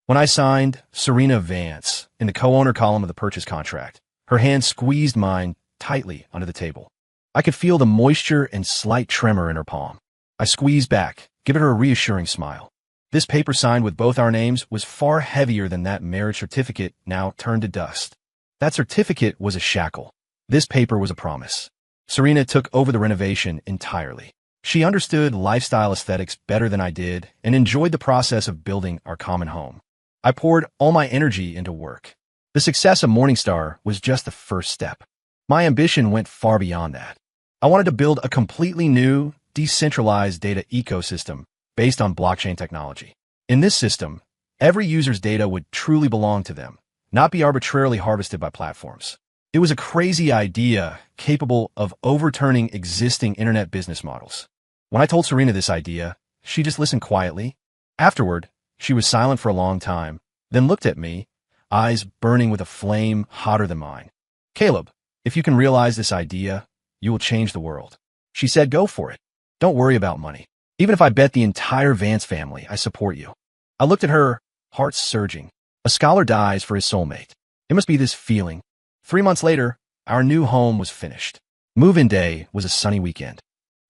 When I signed Serena Vance in the co-owner column of the purchase contract, her hand squeezed mine tightly under the table. I could feel the moisture and slight tremor in her palm. I squeezed back, giving her a reassuring smile. This paper signed with both our names was far heavier than that marriage certificate now turned to dust. That certificate was a shackle. This paper was a promise. Serena took over the renovation entirely. She understood lifestyle aesthetics better than I did and enjoyed the process of building our common home. I poured all my energy into work. The success of Morningstar was just the first step. My ambition went far beyond that. I wanted to build a completely new, decentralized data ecosystem based on blockchain technology. In this system, every user's data would truly belong to them, not be arbitrarily harvested by platforms. It was a crazy idea capable of overturning existing internet business models. When I told Serena this idea, she just listened quietly. Afterward, she was silent for a long time, then looked at me, eyes burning with a flame hotter than mine. "Caleb, if you can realize this idea, you will change the world." She said, "Go for it. Don't worry about money. Even if I bet the entire Vance family, I support you." I looked at her, heart surging. A scholar dies for his soulmate. It must be this feeling. 3 months later, our new home was finished. Move-in day was a sunny weekend.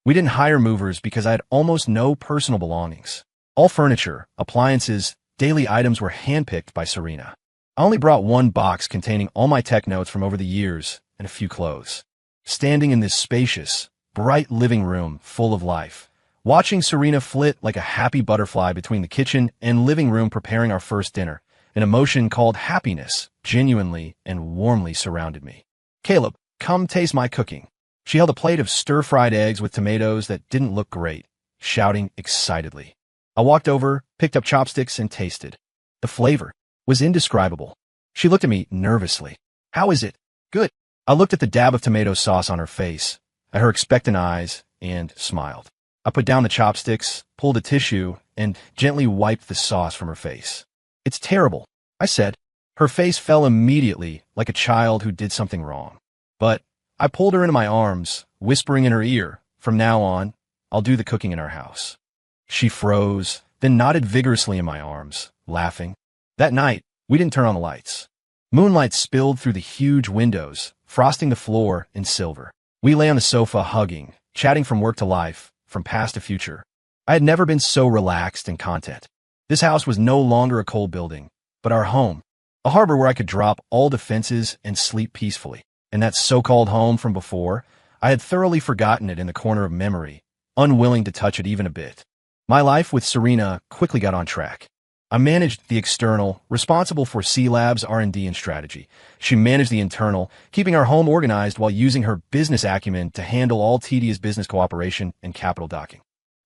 We didn't hire movers because I had almost no personal belongings. All furniture, appliances, daily items were handpicked by Serena. I only brought 1 box containing all my tech notes from over the years and a few clothes. Standing in this spacious, bright living room full of life, watching Serena flit like a happy butterfly between the kitchen and living room preparing our first dinner. An emotion called happiness genuinely and warmly surrounded me. "Caleb, come taste my cooking." She held a plate of stir-fried eggs with tomatoes that didn't look great, shouting excitedly. I walked over, picked up chopsticks, and tasted. The flavor was indescribable. She looked at me nervously. "How is it?" "Good." I looked at the dab of tomato sauce on her face, at her expectant eyes, and smiled. I put down the chopsticks, pulled a tissue, and gently wiped the sauce from her face. "It's terrible," I said. Her face fell immediately, like a child who did something wrong. But I pulled her into my arms, whispering in her ear, "From now on, I'll do the cooking in our house." She froze, then nodded vigorously in my arms, laughing. That night, we didn't turn on the lights. Moonlight spilled through the huge windows, frosting the floor in silver. We lay on the sofa hugging, chatting from work to life, from past to future. I had never been so relaxed and content. This house was no longer a cold building, but our home, a harbor where I could drop all defenses and sleep peacefully. And that so-called home from before, I had thoroughly forgotten it in the corner of memory, unwilling to touch it even a bit. My life with Serena quickly got on track. I managed the external, responsible for C-Lab's R&D and strategy. She managed the internal, keeping our home organized while using her business acumen to handle all tedious business cooperation and capital docking.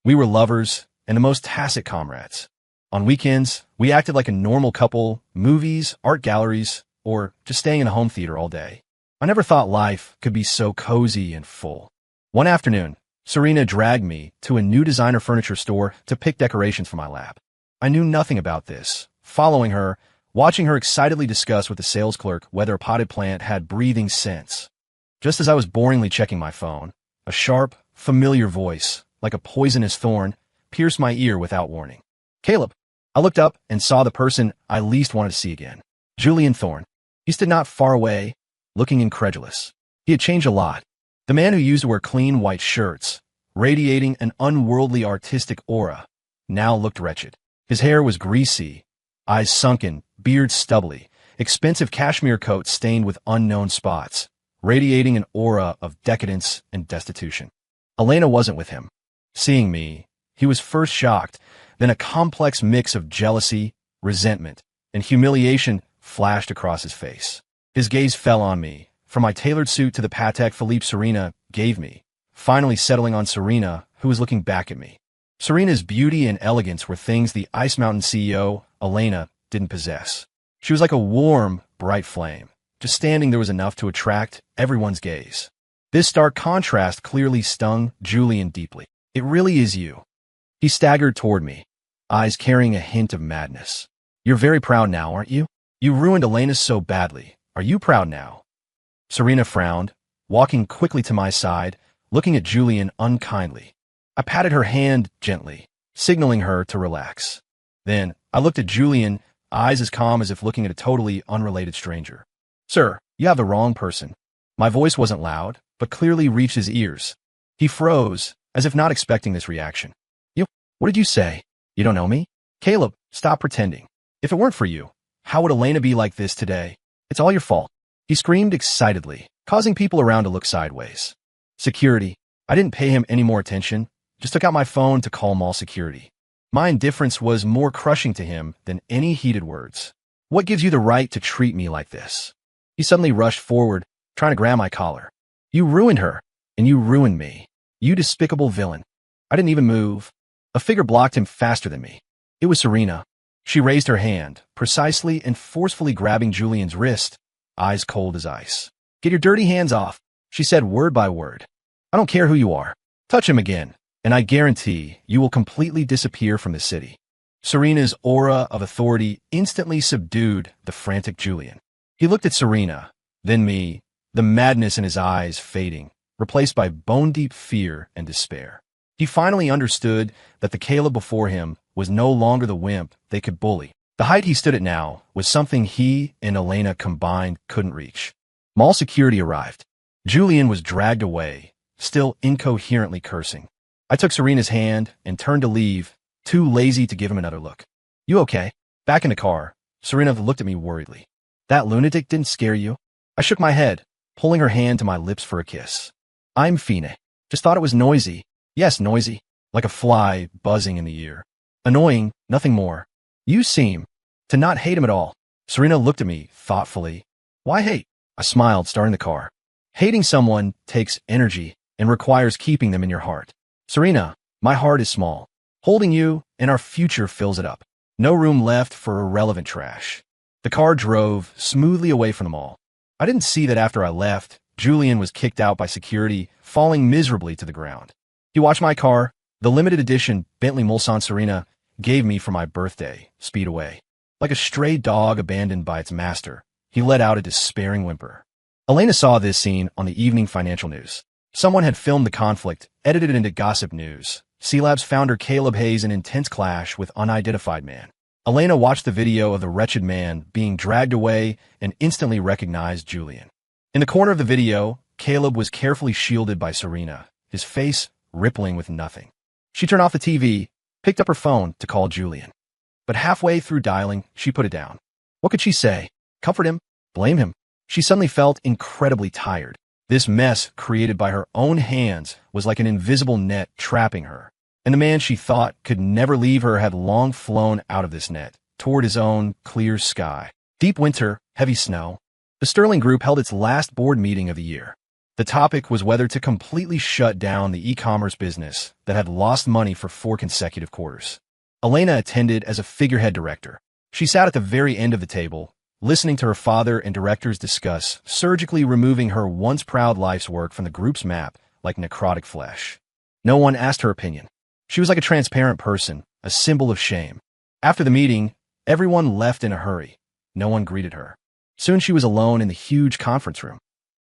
We were lovers and the most tacit comrades. On weekends, we acted like a normal couple, movies, art galleries, or just staying in a home theater all day. I never thought life could be so cozy and full. One afternoon, Serena dragged me to a new designer furniture store to pick decorations for my lab. I knew nothing about this, following her, watching her excitedly discuss with the sales clerk whether a potted plant had breathing sense. Just as I was boringly checking my phone, a sharp, familiar voice, like a poisonous thorn, pierced my ear without warning. "Caleb." I looked up and saw the person I least wanted to see again. Julian Thorne. He stood not far away, looking incredulous. He had changed a lot. The man who used to wear clean white shirts, radiating an unworldly artistic aura, now looked wretched. His hair was greasy, eyes sunken, beard stubbly, expensive cashmere coat stained with unknown spots, radiating an aura of decadence and destitution. Elena wasn't with him. Seeing me, he was first shocked, then a complex mix of jealousy, resentment, and humiliation flashed across his face. His gaze fell on me, from my tailored suit to the Patek Philippe Serena gave me, finally settling on Serena, who was looking back at me. Serena's beauty and elegance were things the Ice Mountain CEO, Elena, didn't possess. She was like a warm, bright flame. Just standing there was enough to attract everyone's gaze. This stark contrast clearly stung Julian deeply. "It really is you." He staggered toward me, eyes carrying a hint of madness. "You're very proud now, aren't you? You ruined Elena so badly. Are you proud now?" Serena frowned, walking quickly to my side, looking at Julian unkindly. I patted her hand gently, signaling her to relax. Then I looked at Julian, eyes as calm as if looking at a totally unrelated stranger. "Sir, you have the wrong person." My voice wasn't loud, but clearly reached his ears. He froze, as if not expecting this reaction. "You? What did you say? You don't know me?" "Caleb, stop pretending. If it weren't for you, how would Elena be like this today? It's all your fault." He screamed excitedly, causing people around to look sideways. Security. I didn't pay him any more attention, just took out my phone to call mall security. My indifference was more crushing to him than any heated words. "What gives you the right to treat me like this?" He suddenly rushed forward, trying to grab my collar. "You ruined her, and you ruined me. You despicable villain." I didn't even move. A figure blocked him faster than me. It was Serena. She raised her hand, precisely and forcefully grabbing Julian's wrist, eyes cold as ice. "Get your dirty hands off," she said word by word. "I don't care who you are. Touch him again, and I guarantee you will completely disappear from the city." Serena's aura of authority instantly subdued the frantic Julian. He looked at Serena, then me, the madness in his eyes fading, replaced by bone-deep fear and despair. He finally understood that the Caleb before him was no longer the wimp they could bully. The height he stood at now was something he and Elena combined couldn't reach. Mall security arrived. Julian was dragged away, still incoherently cursing. I took Serena's hand and turned to leave, too lazy to give him another look. "You okay?" Back in the car, Serena looked at me worriedly. "That lunatic didn't scare you?" I shook my head, pulling her hand to my lips for a kiss. "I'm fine. Just thought it was noisy." "Yes, noisy. like a fly buzzing in the ear. Annoying, nothing more. You seem to not hate him at all. Serena looked at me thoughtfully. Why hate? I smiled, starting the car. Hating someone takes energy and requires keeping them in your heart. Serena, my heart is small. Holding you and our future fills it up. No room left for irrelevant trash. The car drove smoothly away from them all. I didn't see that after I left, Julian was kicked out by security, falling miserably to the ground. He watched my car, the limited edition Bentley Mulsanne Serena, gave me for my birthday, speed away. Like a stray dog abandoned by its master, he let out a despairing whimper. Elena saw this scene on the evening financial news. Someone had filmed the conflict, edited it into gossip news. C-Lab's founder Caleb Hayes in intense clash with unidentified man. Elena watched the video of the wretched man being dragged away and instantly recognized Julian. In the corner of the video, Caleb was carefully shielded by Serena, his face rippling with nothing. She turned off the TV, picked up her phone to call Julian. But halfway through dialing, she put it down. What could she say? Comfort him? Blame him? She suddenly felt incredibly tired. This mess created by her own hands was like an invisible net trapping her. And the man she thought could never leave her had long flown out of this net, toward his own clear sky. Deep winter, heavy snow. The Sterling Group held its last board meeting of the year. The topic was whether to completely shut down the e-commerce business that had lost money for 4 consecutive quarters. Elena attended as a figurehead director. She sat at the very end of the table, listening to her father and directors discuss surgically removing her once proud life's work from the group's map like necrotic flesh. No one asked her opinion. She was like a transparent person, a symbol of shame. After the meeting, everyone left in a hurry. No one greeted her. Soon she was alone in the huge conference room.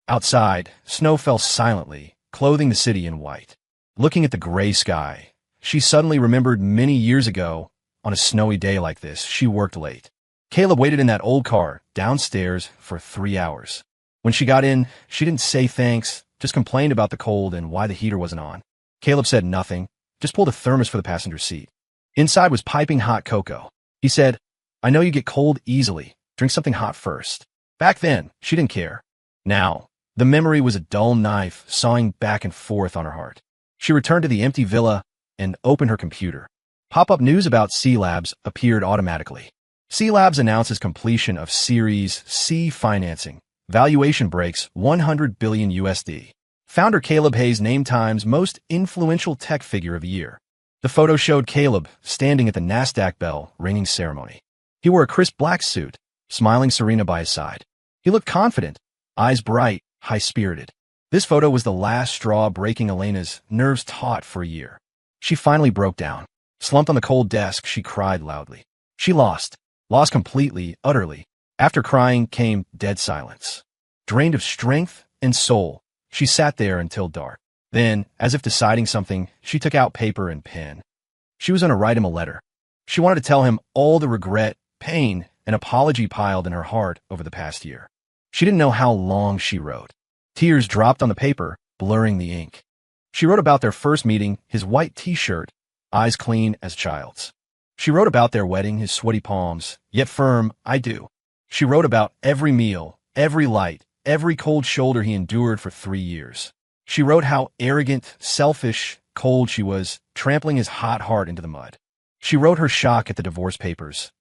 Outside, snow fell silently, clothing the city in white. Looking at the gray sky, she suddenly remembered many years ago, on a snowy day like this, she worked late. Caleb waited in that old car downstairs for 3 hours. When she got in, she didn't say thanks, just complained about the cold and why the heater wasn't on. Caleb said nothing, just pulled a thermos for the passenger seat. Inside was piping hot cocoa. He said, I know you get cold easily. Drink something hot first. Back then, she didn't care. Now, the memory was a dull knife sawing back and forth on her heart. She returned to the empty villa and opened her computer. Pop-up news about C-Labs appeared automatically. C-Labs announces completion of Series C financing. Valuation breaks $100 billion USD. Founder Caleb Hayes named Time's most influential tech figure of the year. The photo showed Caleb standing at the NASDAQ bell ringing ceremony. He wore a crisp black suit, smiling Serena by his side. He looked confident, eyes bright, high-spirited. This photo was the last straw breaking Elena's nerves taut for a year. She finally broke down. Slumped on the cold desk, she cried loudly. She lost completely, utterly. After crying came dead silence. Drained of strength and soul, she sat there until dark. Then, as if deciding something, she took out paper and pen. She was going to write him a letter. She wanted to tell him all the regret, pain, and apology piled in her heart over the past year. She didn't know how long she wrote. Tears dropped on the paper, blurring the ink. She wrote about their first meeting, his white t-shirt, eyes clean as a child's. She wrote about their wedding, his sweaty palms, yet firm, I do. She wrote about every meal, every light, every cold shoulder he endured for 3 years. She wrote how arrogant, selfish, cold she was, trampling his hot heart into the mud. She wrote her shock at the divorce papers,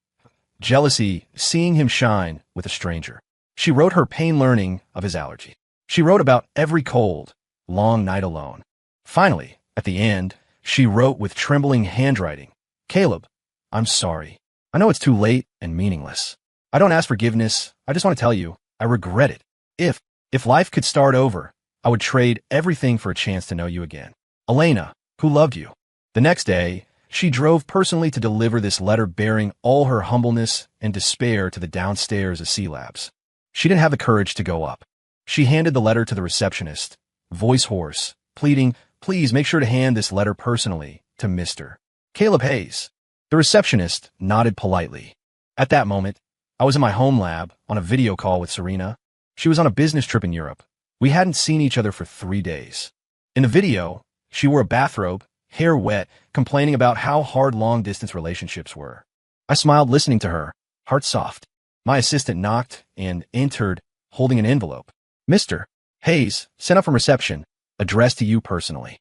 jealousy, seeing him shine with a stranger. She wrote her pain learning of his allergy. She wrote about every cold, long night alone. Finally, at the end, she wrote with trembling handwriting, Caleb, I'm sorry. I know it's too late and meaningless. I don't ask forgiveness. I just want to tell you, I regret it. If life could start over, I would trade everything for a chance to know you again. Elena, who loved you. The next day, she drove personally to deliver this letter bearing all her humbleness and despair to the downstairs of C-Labs. She didn't have the courage to go up. She handed the letter to the receptionist, voice hoarse, pleading, please make sure to hand this letter personally to Mr. Caleb Hayes. The receptionist nodded politely. At that moment, I was in my home lab on a video call with Serena. She was on a business trip in Europe. We hadn't seen each other for 3 days. In the video, she wore a bathrobe, hair wet, complaining about how hard long-distance relationships were. I smiled listening to her, heart soft. My assistant knocked and entered, holding an envelope. Mr. Hayes, sent up from reception, addressed to you personally.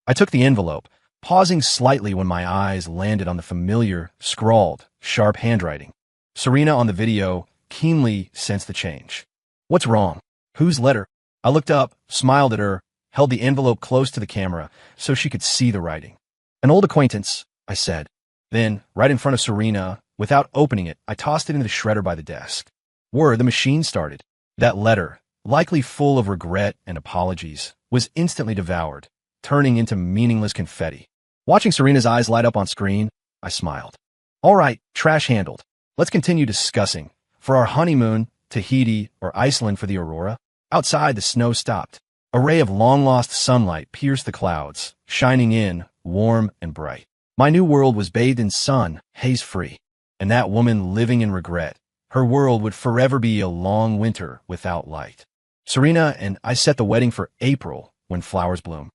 I took the envelope, pausing slightly when my eyes landed on the familiar, scrawled, sharp handwriting. Serena on the video keenly sensed the change. What's wrong? Whose letter? I looked up, smiled at her, held the envelope close to the camera so she could see the writing. An old acquaintance, I said. Then, right in front of Serena, without opening it, I tossed it into the shredder by the desk. Word, the machine started. That letter, likely full of regret and apologies, was instantly devoured, turning into meaningless confetti. Watching Serena's eyes light up on screen, I smiled. All right, trash handled. Let's continue discussing. For our honeymoon, Tahiti or Iceland for the aurora. Outside, the snow stopped. A ray of long-lost sunlight pierced the clouds, shining in, warm and bright. My new world was bathed in sun, haze-free. And that woman living in regret, her world would forever be a long winter without light. Serena and I set the wedding for April, when flowers bloom.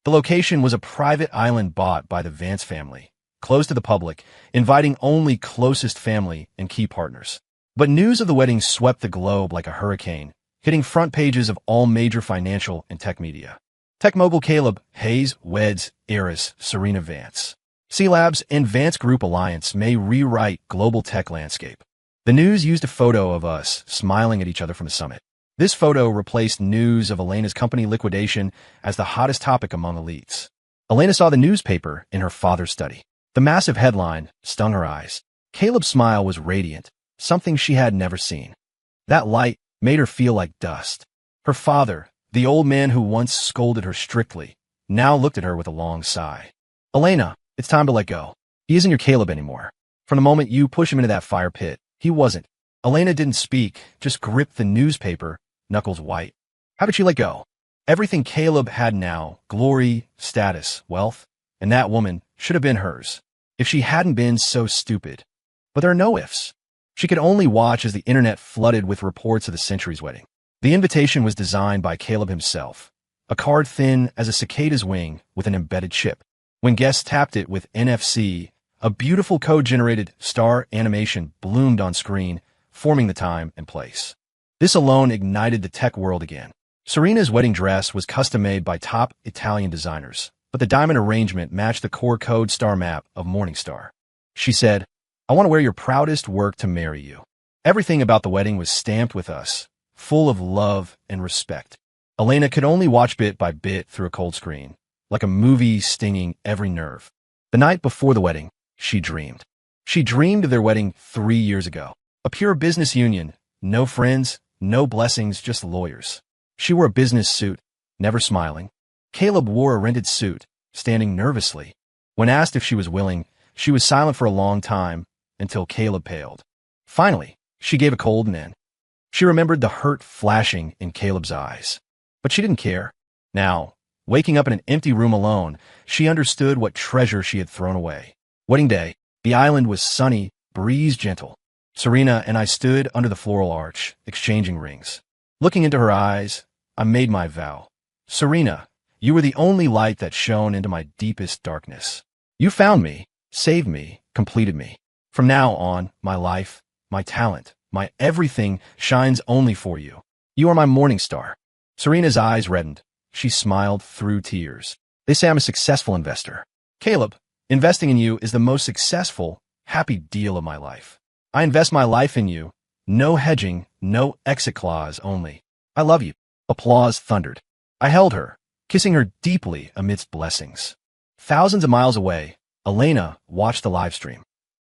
The location was a private island bought by the Vance family, closed to the public, inviting only closest family and key partners. But news of the wedding swept the globe like a hurricane, hitting front pages of all major financial and tech media. Tech mogul Caleb Hayes weds heiress Serena Vance. C-Labs and Vance Group Alliance may rewrite global tech landscape. The news used a photo of us smiling at each other from the summit. This photo replaced news of Elena's company liquidation as the hottest topic among elites. Elena saw the newspaper in her father's study. The massive headline stung her eyes. Caleb's smile was radiant, something she had never seen. That light made her feel like dust. Her father, the old man who once scolded her strictly, now looked at her with a long sigh. Elena, it's time to let go. He isn't your Caleb anymore. From the moment you push him into that fire pit, he wasn't. Elena didn't speak, just gripped the newspaper, knuckles white. How did she let go? Everything Caleb had now, glory, status, wealth, and that woman should have been hers, if she hadn't been so stupid. But there are no ifs. She could only watch as the internet flooded with reports of the century's wedding. The invitation was designed by Caleb himself, a card thin as a cicada's wing with an embedded chip. When guests tapped it with NFC, a beautiful code-generated star animation bloomed on screen, forming the time and place. This alone ignited the tech world again. Serena's wedding dress was custom-made by top Italian designers, but the diamond arrangement matched the core code star map of Morningstar. She said, I want to wear your proudest work to marry you. Everything about the wedding was stamped with us, full of love and respect. Elena could only watch bit by bit through a cold screen, like a movie stinging every nerve. The night before the wedding, she dreamed. She dreamed of their wedding 3 years ago. A pure business union, no friends, no blessings, just lawyers. She wore a business suit, never smiling. Caleb wore a rented suit, standing nervously. When asked if she was willing, she was silent for a long time, until Caleb paled. Finally, she gave a cold N. She remembered the hurt flashing in Caleb's eyes. But she didn't care. Now, waking up in an empty room alone, she understood what treasure she had thrown away. Wedding day, the island was sunny, breeze gentle. Serena and I stood under the floral arch, exchanging rings. Looking into her eyes, I made my vow. Serena, you were the only light that shone into my deepest darkness. You found me, saved me, completed me. From now on, my life, my talent, my everything shines only for you. You are my morning star. Serena's eyes reddened. She smiled through tears. They say I'm a successful investor. Caleb, investing in you is the most successful, happy deal of my life. I invest my life in you. No hedging, no exit clause only. I love you. Applause thundered. I held her, kissing her deeply amidst blessings. Thousands of miles away, Elena watched the live stream.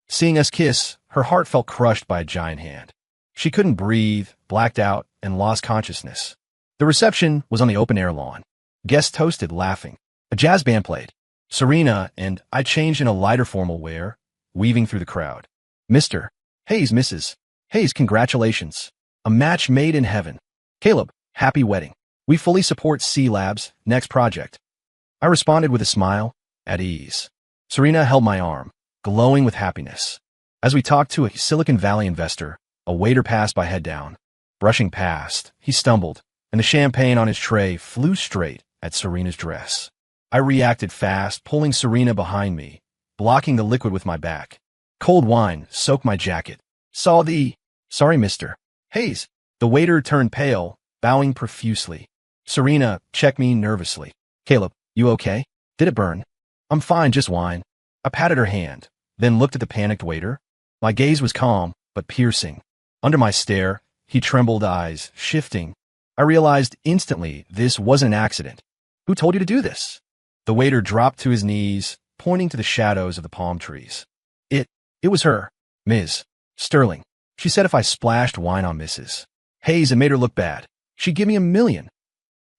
Seeing us kiss, her heart felt crushed by a giant hand. She couldn't breathe, blacked out, and lost consciousness. The reception was on the open-air lawn. Guests toasted, laughing. A jazz band played. Serena and I changed in a lighter formal wear, weaving through the crowd. Mr. Hayes, Mrs. Hayes, congratulations. A match made in heaven. Caleb, happy wedding. We fully support C-Labs' next project. I responded with a smile, at ease. Serena held my arm, glowing with happiness. As we talked to a Silicon Valley investor, a waiter passed by head down. Brushing past, he stumbled, and the champagne on his tray flew straight at Serena's dress. I reacted fast, pulling Serena behind me, blocking the liquid with my back. Cold wine soaked my jacket. Sorry, Mr. Hayes. The waiter turned pale, bowing profusely. Serena checked me nervously. Caleb, you okay? Did it burn? I'm fine, just wine. I patted her hand, then looked at the panicked waiter. My gaze was calm, but piercing. Under my stare, he trembled, eyes shifting. I realized instantly this wasn't an accident. Who told you to do this? The waiter dropped to his knees, pointing to the shadows of the palm trees. It was her, Ms. Sterling. She said if I splashed wine on Mrs. Hayes, it made her look bad. She'd give me $1,000,000.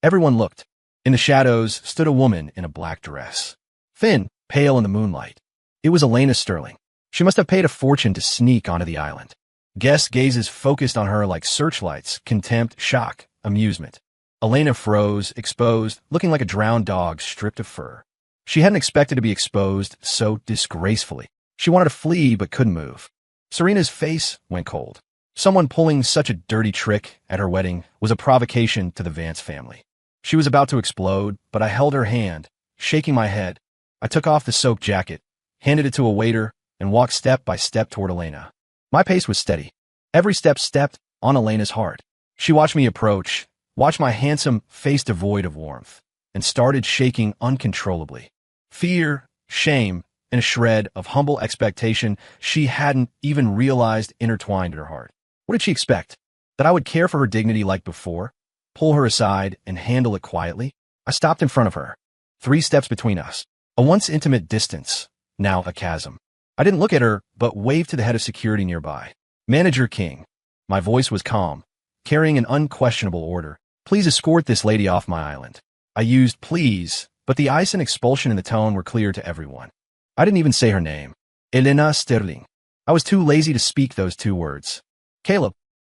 Everyone looked. In the shadows stood a woman in a black dress. Thin, pale in the moonlight. It was Elena Sterling. She must have paid a fortune to sneak onto the island. Guests' gazes focused on her like searchlights, contempt, shock, amusement. Elena froze, exposed, looking like a drowned dog stripped of fur. She hadn't expected to be exposed so disgracefully. She wanted to flee but couldn't move. Serena's face went cold. Someone pulling such a dirty trick at her wedding was a provocation to the Vance family. She was about to explode, but I held her hand, shaking my head. I took off the soaked jacket, handed it to a waiter, and walked step by step toward Elena. My pace was steady. Every step stepped on Elena's heart. She watched me approach, watched my handsome face devoid of warmth, and started shaking uncontrollably. Fear, shame, and a shred of humble expectation she hadn't even realized intertwined in her heart. What did she expect? That I would care for her dignity like before? Pull her aside and handle it quietly? I stopped in front of her. 3 steps between us. A once intimate distance, now a chasm. I didn't look at her, but waved to the head of security nearby. Manager King. My voice was calm, carrying an unquestionable order. Please escort this lady off my island. I used please, but the ice and expulsion in the tone were clear to everyone. I didn't even say her name. Elena Sterling. I was too lazy to speak those 2 words. Caleb.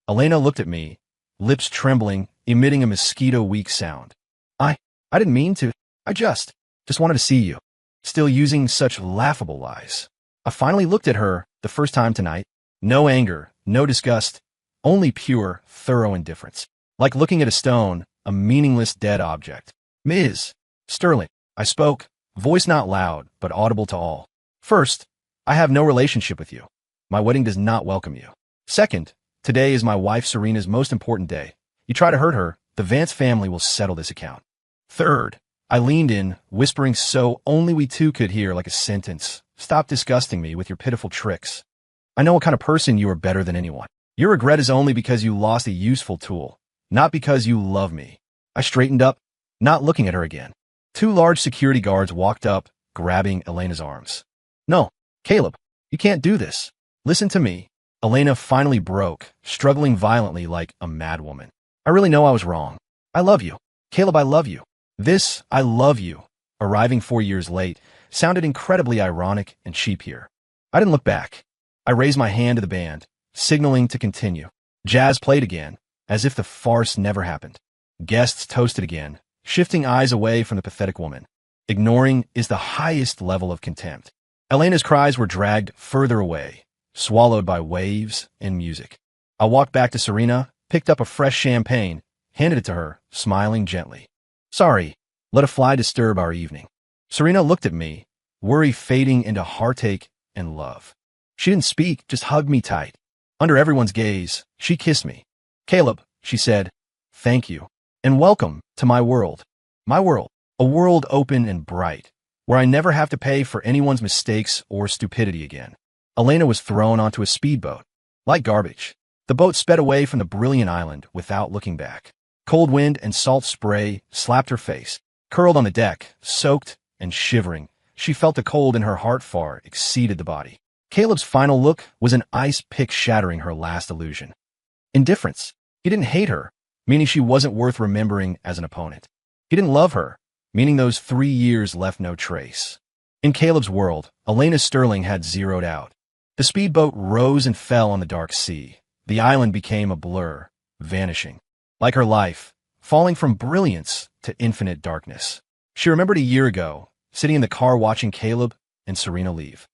Elena looked at me, lips trembling, emitting a mosquito-weak sound. I didn't mean to. I just wanted to see you. Still using such laughable lies. I finally looked at her the first time tonight. No anger, no disgust, only pure, thorough indifference. Like looking at a stone, a meaningless dead object. Ms. Sterling. I spoke, voice not loud, but audible to all. First, I have no relationship with you. My wedding does not welcome you. Second, today is my wife Serena's most important day. You try to hurt her, the Vance family will settle this account. Third, I leaned in, whispering so only we 2 could hear like a sentence. Stop disgusting me with your pitiful tricks. I know what kind of person you are better than anyone. Your regret is only because you lost a useful tool, not because you love me. I straightened up, not looking at her again. 2 large security guards walked up, grabbing Elena's arms. No, Caleb, you can't do this. Listen to me. Elena finally broke, struggling violently like a madwoman. I really know I was wrong. I love you. Caleb, I love you. This, I love you, arriving 4 years late, sounded incredibly ironic and cheap here. I didn't look back. I raised my hand to the band, signaling to continue. Jazz played again, as if the farce never happened. Guests toasted again, shifting eyes away from the pathetic woman. Ignoring is the highest level of contempt. Elena's cries were dragged further away, swallowed by waves and music. I walked back to Serena, picked up a fresh champagne, handed it to her, smiling gently. Sorry, let a fly disturb our evening. Serena looked at me, worry fading into heartache and love. She didn't speak, just hugged me tight. Under everyone's gaze, she kissed me. Caleb, she said, thank you, and welcome to my world. My world, a world open and bright, where I never have to pay for anyone's mistakes or stupidity again. Elena was thrown onto a speedboat. Like garbage, the boat sped away from the brilliant island without looking back. Cold wind and salt spray slapped her face. Curled on the deck, soaked and shivering, she felt the cold in her heart far exceeded the body. Caleb's final look was an ice pick shattering her last illusion. Indifference. He didn't hate her, meaning she wasn't worth remembering as an opponent. He didn't love her, meaning those 3 years left no trace. In Caleb's world, Elena Sterling had zeroed out. The speedboat rose and fell on the dark sea. The island became a blur, vanishing. Like her life, falling from brilliance to infinite darkness. She remembered a year ago, sitting in the car watching Caleb and Serena leave.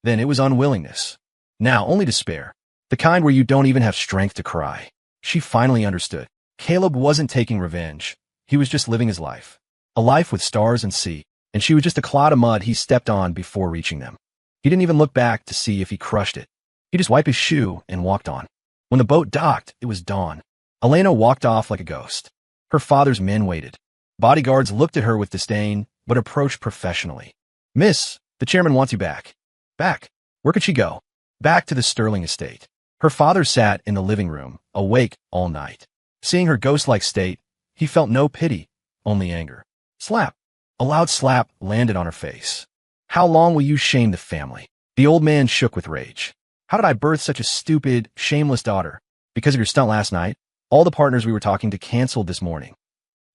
Then it was unwillingness. Now only despair. The kind where you don't even have strength to cry. She finally understood. Caleb wasn't taking revenge. He was just living his life. A life with stars and sea, and she was just a clod of mud he stepped on before reaching them. He didn't even look back to see if he crushed it. He just wiped his shoe and walked on. When the boat docked, it was dawn. Elena walked off like a ghost. Her father's men waited. Bodyguards looked at her with disdain, but approached professionally. Miss, the chairman wants you back. Back. Where could she go? Back to the Sterling estate. Her father sat in the living room, awake all night. Seeing her ghost-like state, he felt no pity, only anger. Slap. A loud slap landed on her face. How long will you shame the family? The old man shook with rage. How did I birth such a stupid, shameless daughter? Because of your stunt last night? All the partners we were talking to canceled this morning.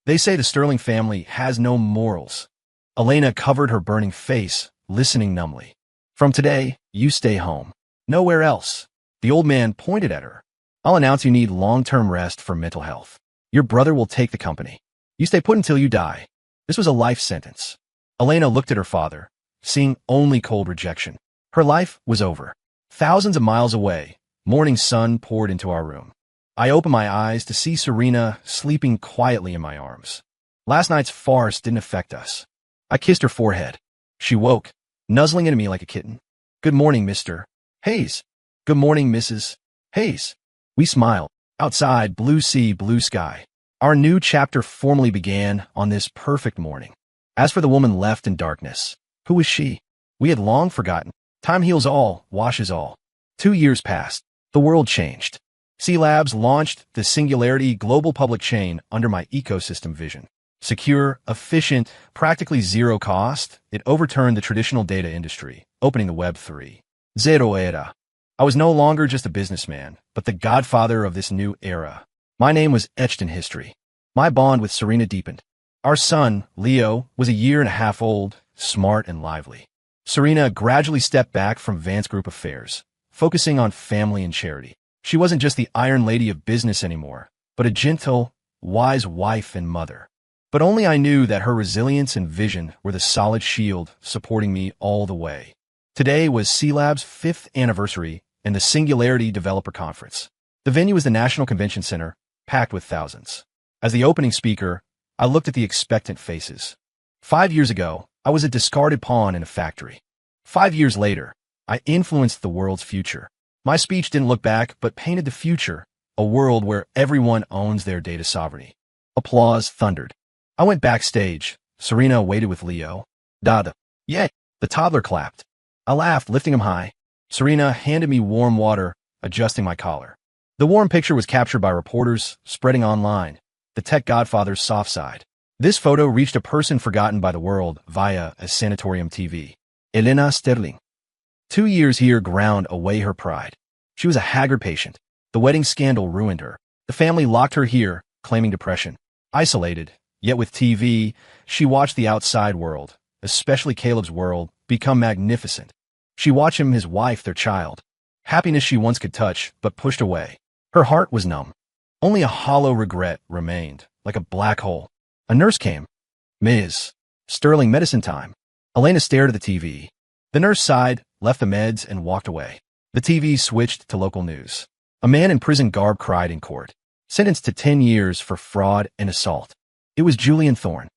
They say the Sterling family has no morals. Elena covered her burning face, listening numbly. From today, you stay home. Nowhere else. The old man pointed at her. I'll announce you need long-term rest for mental health. Your brother will take the company. You stay put until you die. This was a life sentence. Elena looked at her father, seeing only cold rejection. Her life was over. Thousands of miles away, morning sun poured into our room. I opened my eyes to see Serena sleeping quietly in my arms. Last night's farce didn't affect us. I kissed her forehead. She woke, nuzzling into me like a kitten. Good morning, Mr. Hayes. Good morning, Mrs. Hayes. We smiled. Outside, blue sea, blue sky. Our new chapter formally began on this perfect morning. As for the woman left in darkness, who was she? We had long forgotten. Time heals all, washes all. 2 years passed. The world changed. C Labs launched the Singularity global public chain under my ecosystem vision. Secure, efficient, practically zero cost, it overturned the traditional data industry, opening the Web 3.0 era. I was no longer just a businessman, but the godfather of this new era. My name was etched in history. My bond with Serena deepened. Our son, Leo, was a year and a half old, smart and lively. Serena gradually stepped back from Vance Group affairs, focusing on family and charity. She wasn't just the Iron Lady of business anymore, but a gentle, wise wife and mother. But only I knew that her resilience and vision were the solid shield supporting me all the way. Today was C Lab's 5th anniversary and the Singularity Developer Conference. The venue was the National Convention Center, packed with thousands. As the opening speaker, I looked at the expectant faces. 5 years ago, I was a discarded pawn in a factory. 5 years later, I influenced the world's future. My speech didn't look back, but painted the future, a world where everyone owns their data sovereignty. Applause thundered. I went backstage. Serena waited with Leo. Dada. Yay. The toddler clapped. I laughed, lifting him high. Serena handed me warm water, adjusting my collar. The warm picture was captured by reporters, spreading online. The tech godfather's soft side. This photo reached a person forgotten by the world via a sanatorium TV. Elena Sterling. 2 years here ground away her pride. She was a haggard patient. The wedding scandal ruined her. The family locked her here, claiming depression. Isolated, yet with TV, she watched the outside world, especially Caleb's world, become magnificent. She watched him, his wife, their child. Happiness she once could touch, but pushed away. Her heart was numb. Only a hollow regret remained, like a black hole. A nurse came. Ms. Sterling, medicine time. Elena stared at the TV. The nurse sighed, left the meds, and walked away. The TV switched to local news. A man in prison garb cried in court, sentenced to 10 years for fraud and assault. It was Julian Thorne.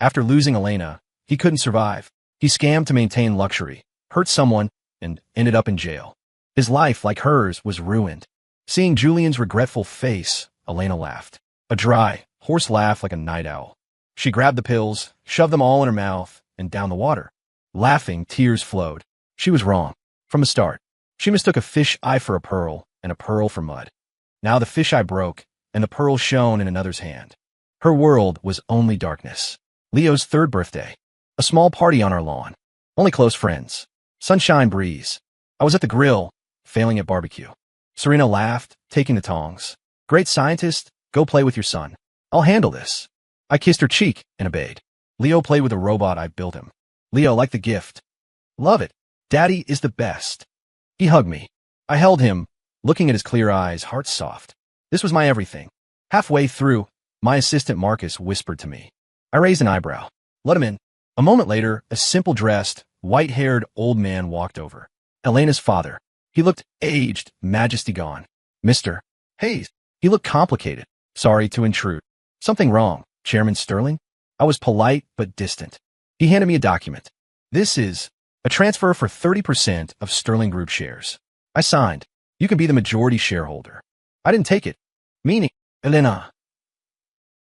After losing Elena, he couldn't survive. He scammed to maintain luxury, hurt someone, and ended up in jail. His life, like hers, was ruined. Seeing Julian's regretful face, Elena laughed. A dry, hoarse laugh like a night owl. She grabbed the pills, shoved them all in her mouth, and down the water. Laughing, tears flowed. She was wrong. From the start. She mistook a fish eye for a pearl, and a pearl for mud. Now the fish eye broke, and the pearl shone in another's hand. Her world was only darkness. Leo's 3rd birthday. A small party on our lawn. Only close friends. Sunshine breeze. I was at the grill, failing at barbecue. Serena laughed, taking the tongs. Great scientist, go play with your son. I'll handle this. I kissed her cheek and obeyed. Leo played with a robot I built him. Leo liked the gift. Love it. Daddy is the best. He hugged me. I held him, looking at his clear eyes, heart soft. This was my everything. Halfway through, my assistant Marcus whispered to me. I raised an eyebrow. Let him in. A moment later, a simple-dressed, white-haired old man walked over. Elena's father. He looked aged, majesty gone. Mr. Hayes. He looked complicated. Sorry to intrude. Something wrong, Chairman Sterling? I was polite but distant. He handed me a document. This is a transfer for 30% of Sterling Group shares. I signed. You can be the majority shareholder. I didn't take it. Meaning, Elena.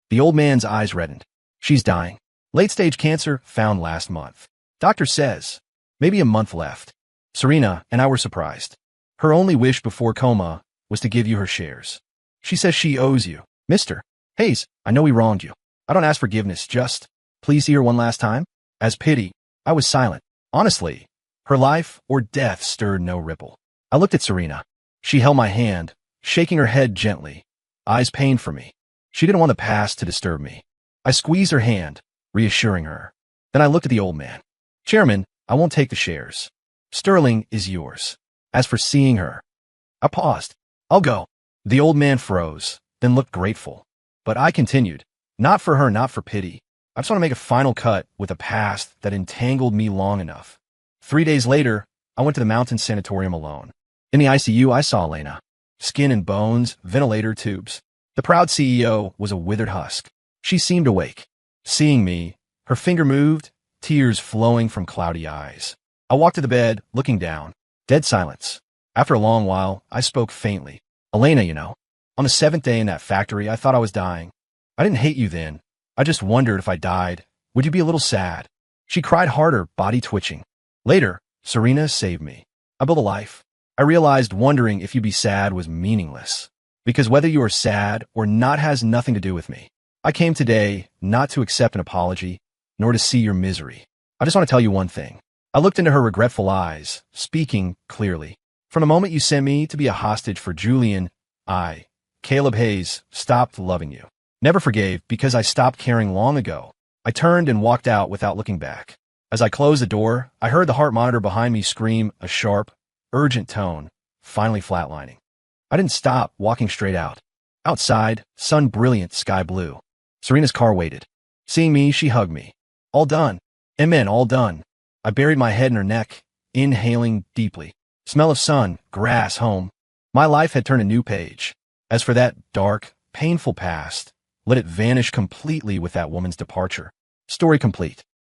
The old man's eyes reddened. She's dying. Late-stage cancer found last month. Doctor says. Maybe a month left. Serena and I were surprised. Her only wish before coma was to give you her shares. She says she owes you. Mr. Hayes, I know we wronged you. I don't ask forgiveness, just please see her one last time. As pity, I was silent. Honestly, her life or death stirred no ripple. I looked at Serena. She held my hand, shaking her head gently. Eyes pained for me. She didn't want the past to disturb me. I squeezed her hand, reassuring her. Then I looked at the old man. Chairman, I won't take the shares. Sterling is yours. As for seeing her, I paused. I'll go. The old man froze, then looked grateful. But I continued. Not for her, not for pity. I just want to make a final cut with a past that entangled me long enough. 3 days later, I went to the mountain sanatorium alone. In the ICU, I saw Elena. Skin and bones, ventilator tubes. The proud CEO was a withered husk. She seemed awake. Seeing me, her finger moved, tears flowing from cloudy eyes. I walked to the bed, looking down. Dead silence. After a long while, I spoke faintly. Elena, you know. On the 7th day in that factory, I thought I was dying. I didn't hate you then. I just wondered if I died, would you be a little sad? She cried harder, body twitching. Later, Serena saved me. I built a life. I realized wondering if you'd be sad was meaningless. Because whether you are sad or not has nothing to do with me. I came today not to accept an apology, nor to see your misery. I just want to tell you one thing. I looked into her regretful eyes, speaking clearly. From the moment you sent me to be a hostage for Julian, I, Caleb Hayes, stopped loving you. Never forgave because I stopped caring long ago. I turned and walked out without looking back. As I closed the door, I heard the heart monitor behind me scream a sharp, urgent tone, finally flatlining. I didn't stop, walking straight out. Outside, sun brilliant, sky blue. Serena's car waited. Seeing me, she hugged me. All done. Amen, all done. I buried my head in her neck, inhaling deeply. Smell of sun, grass, home. My life had turned a new page. As for that dark, painful past, let it vanish completely with that woman's departure. Story complete.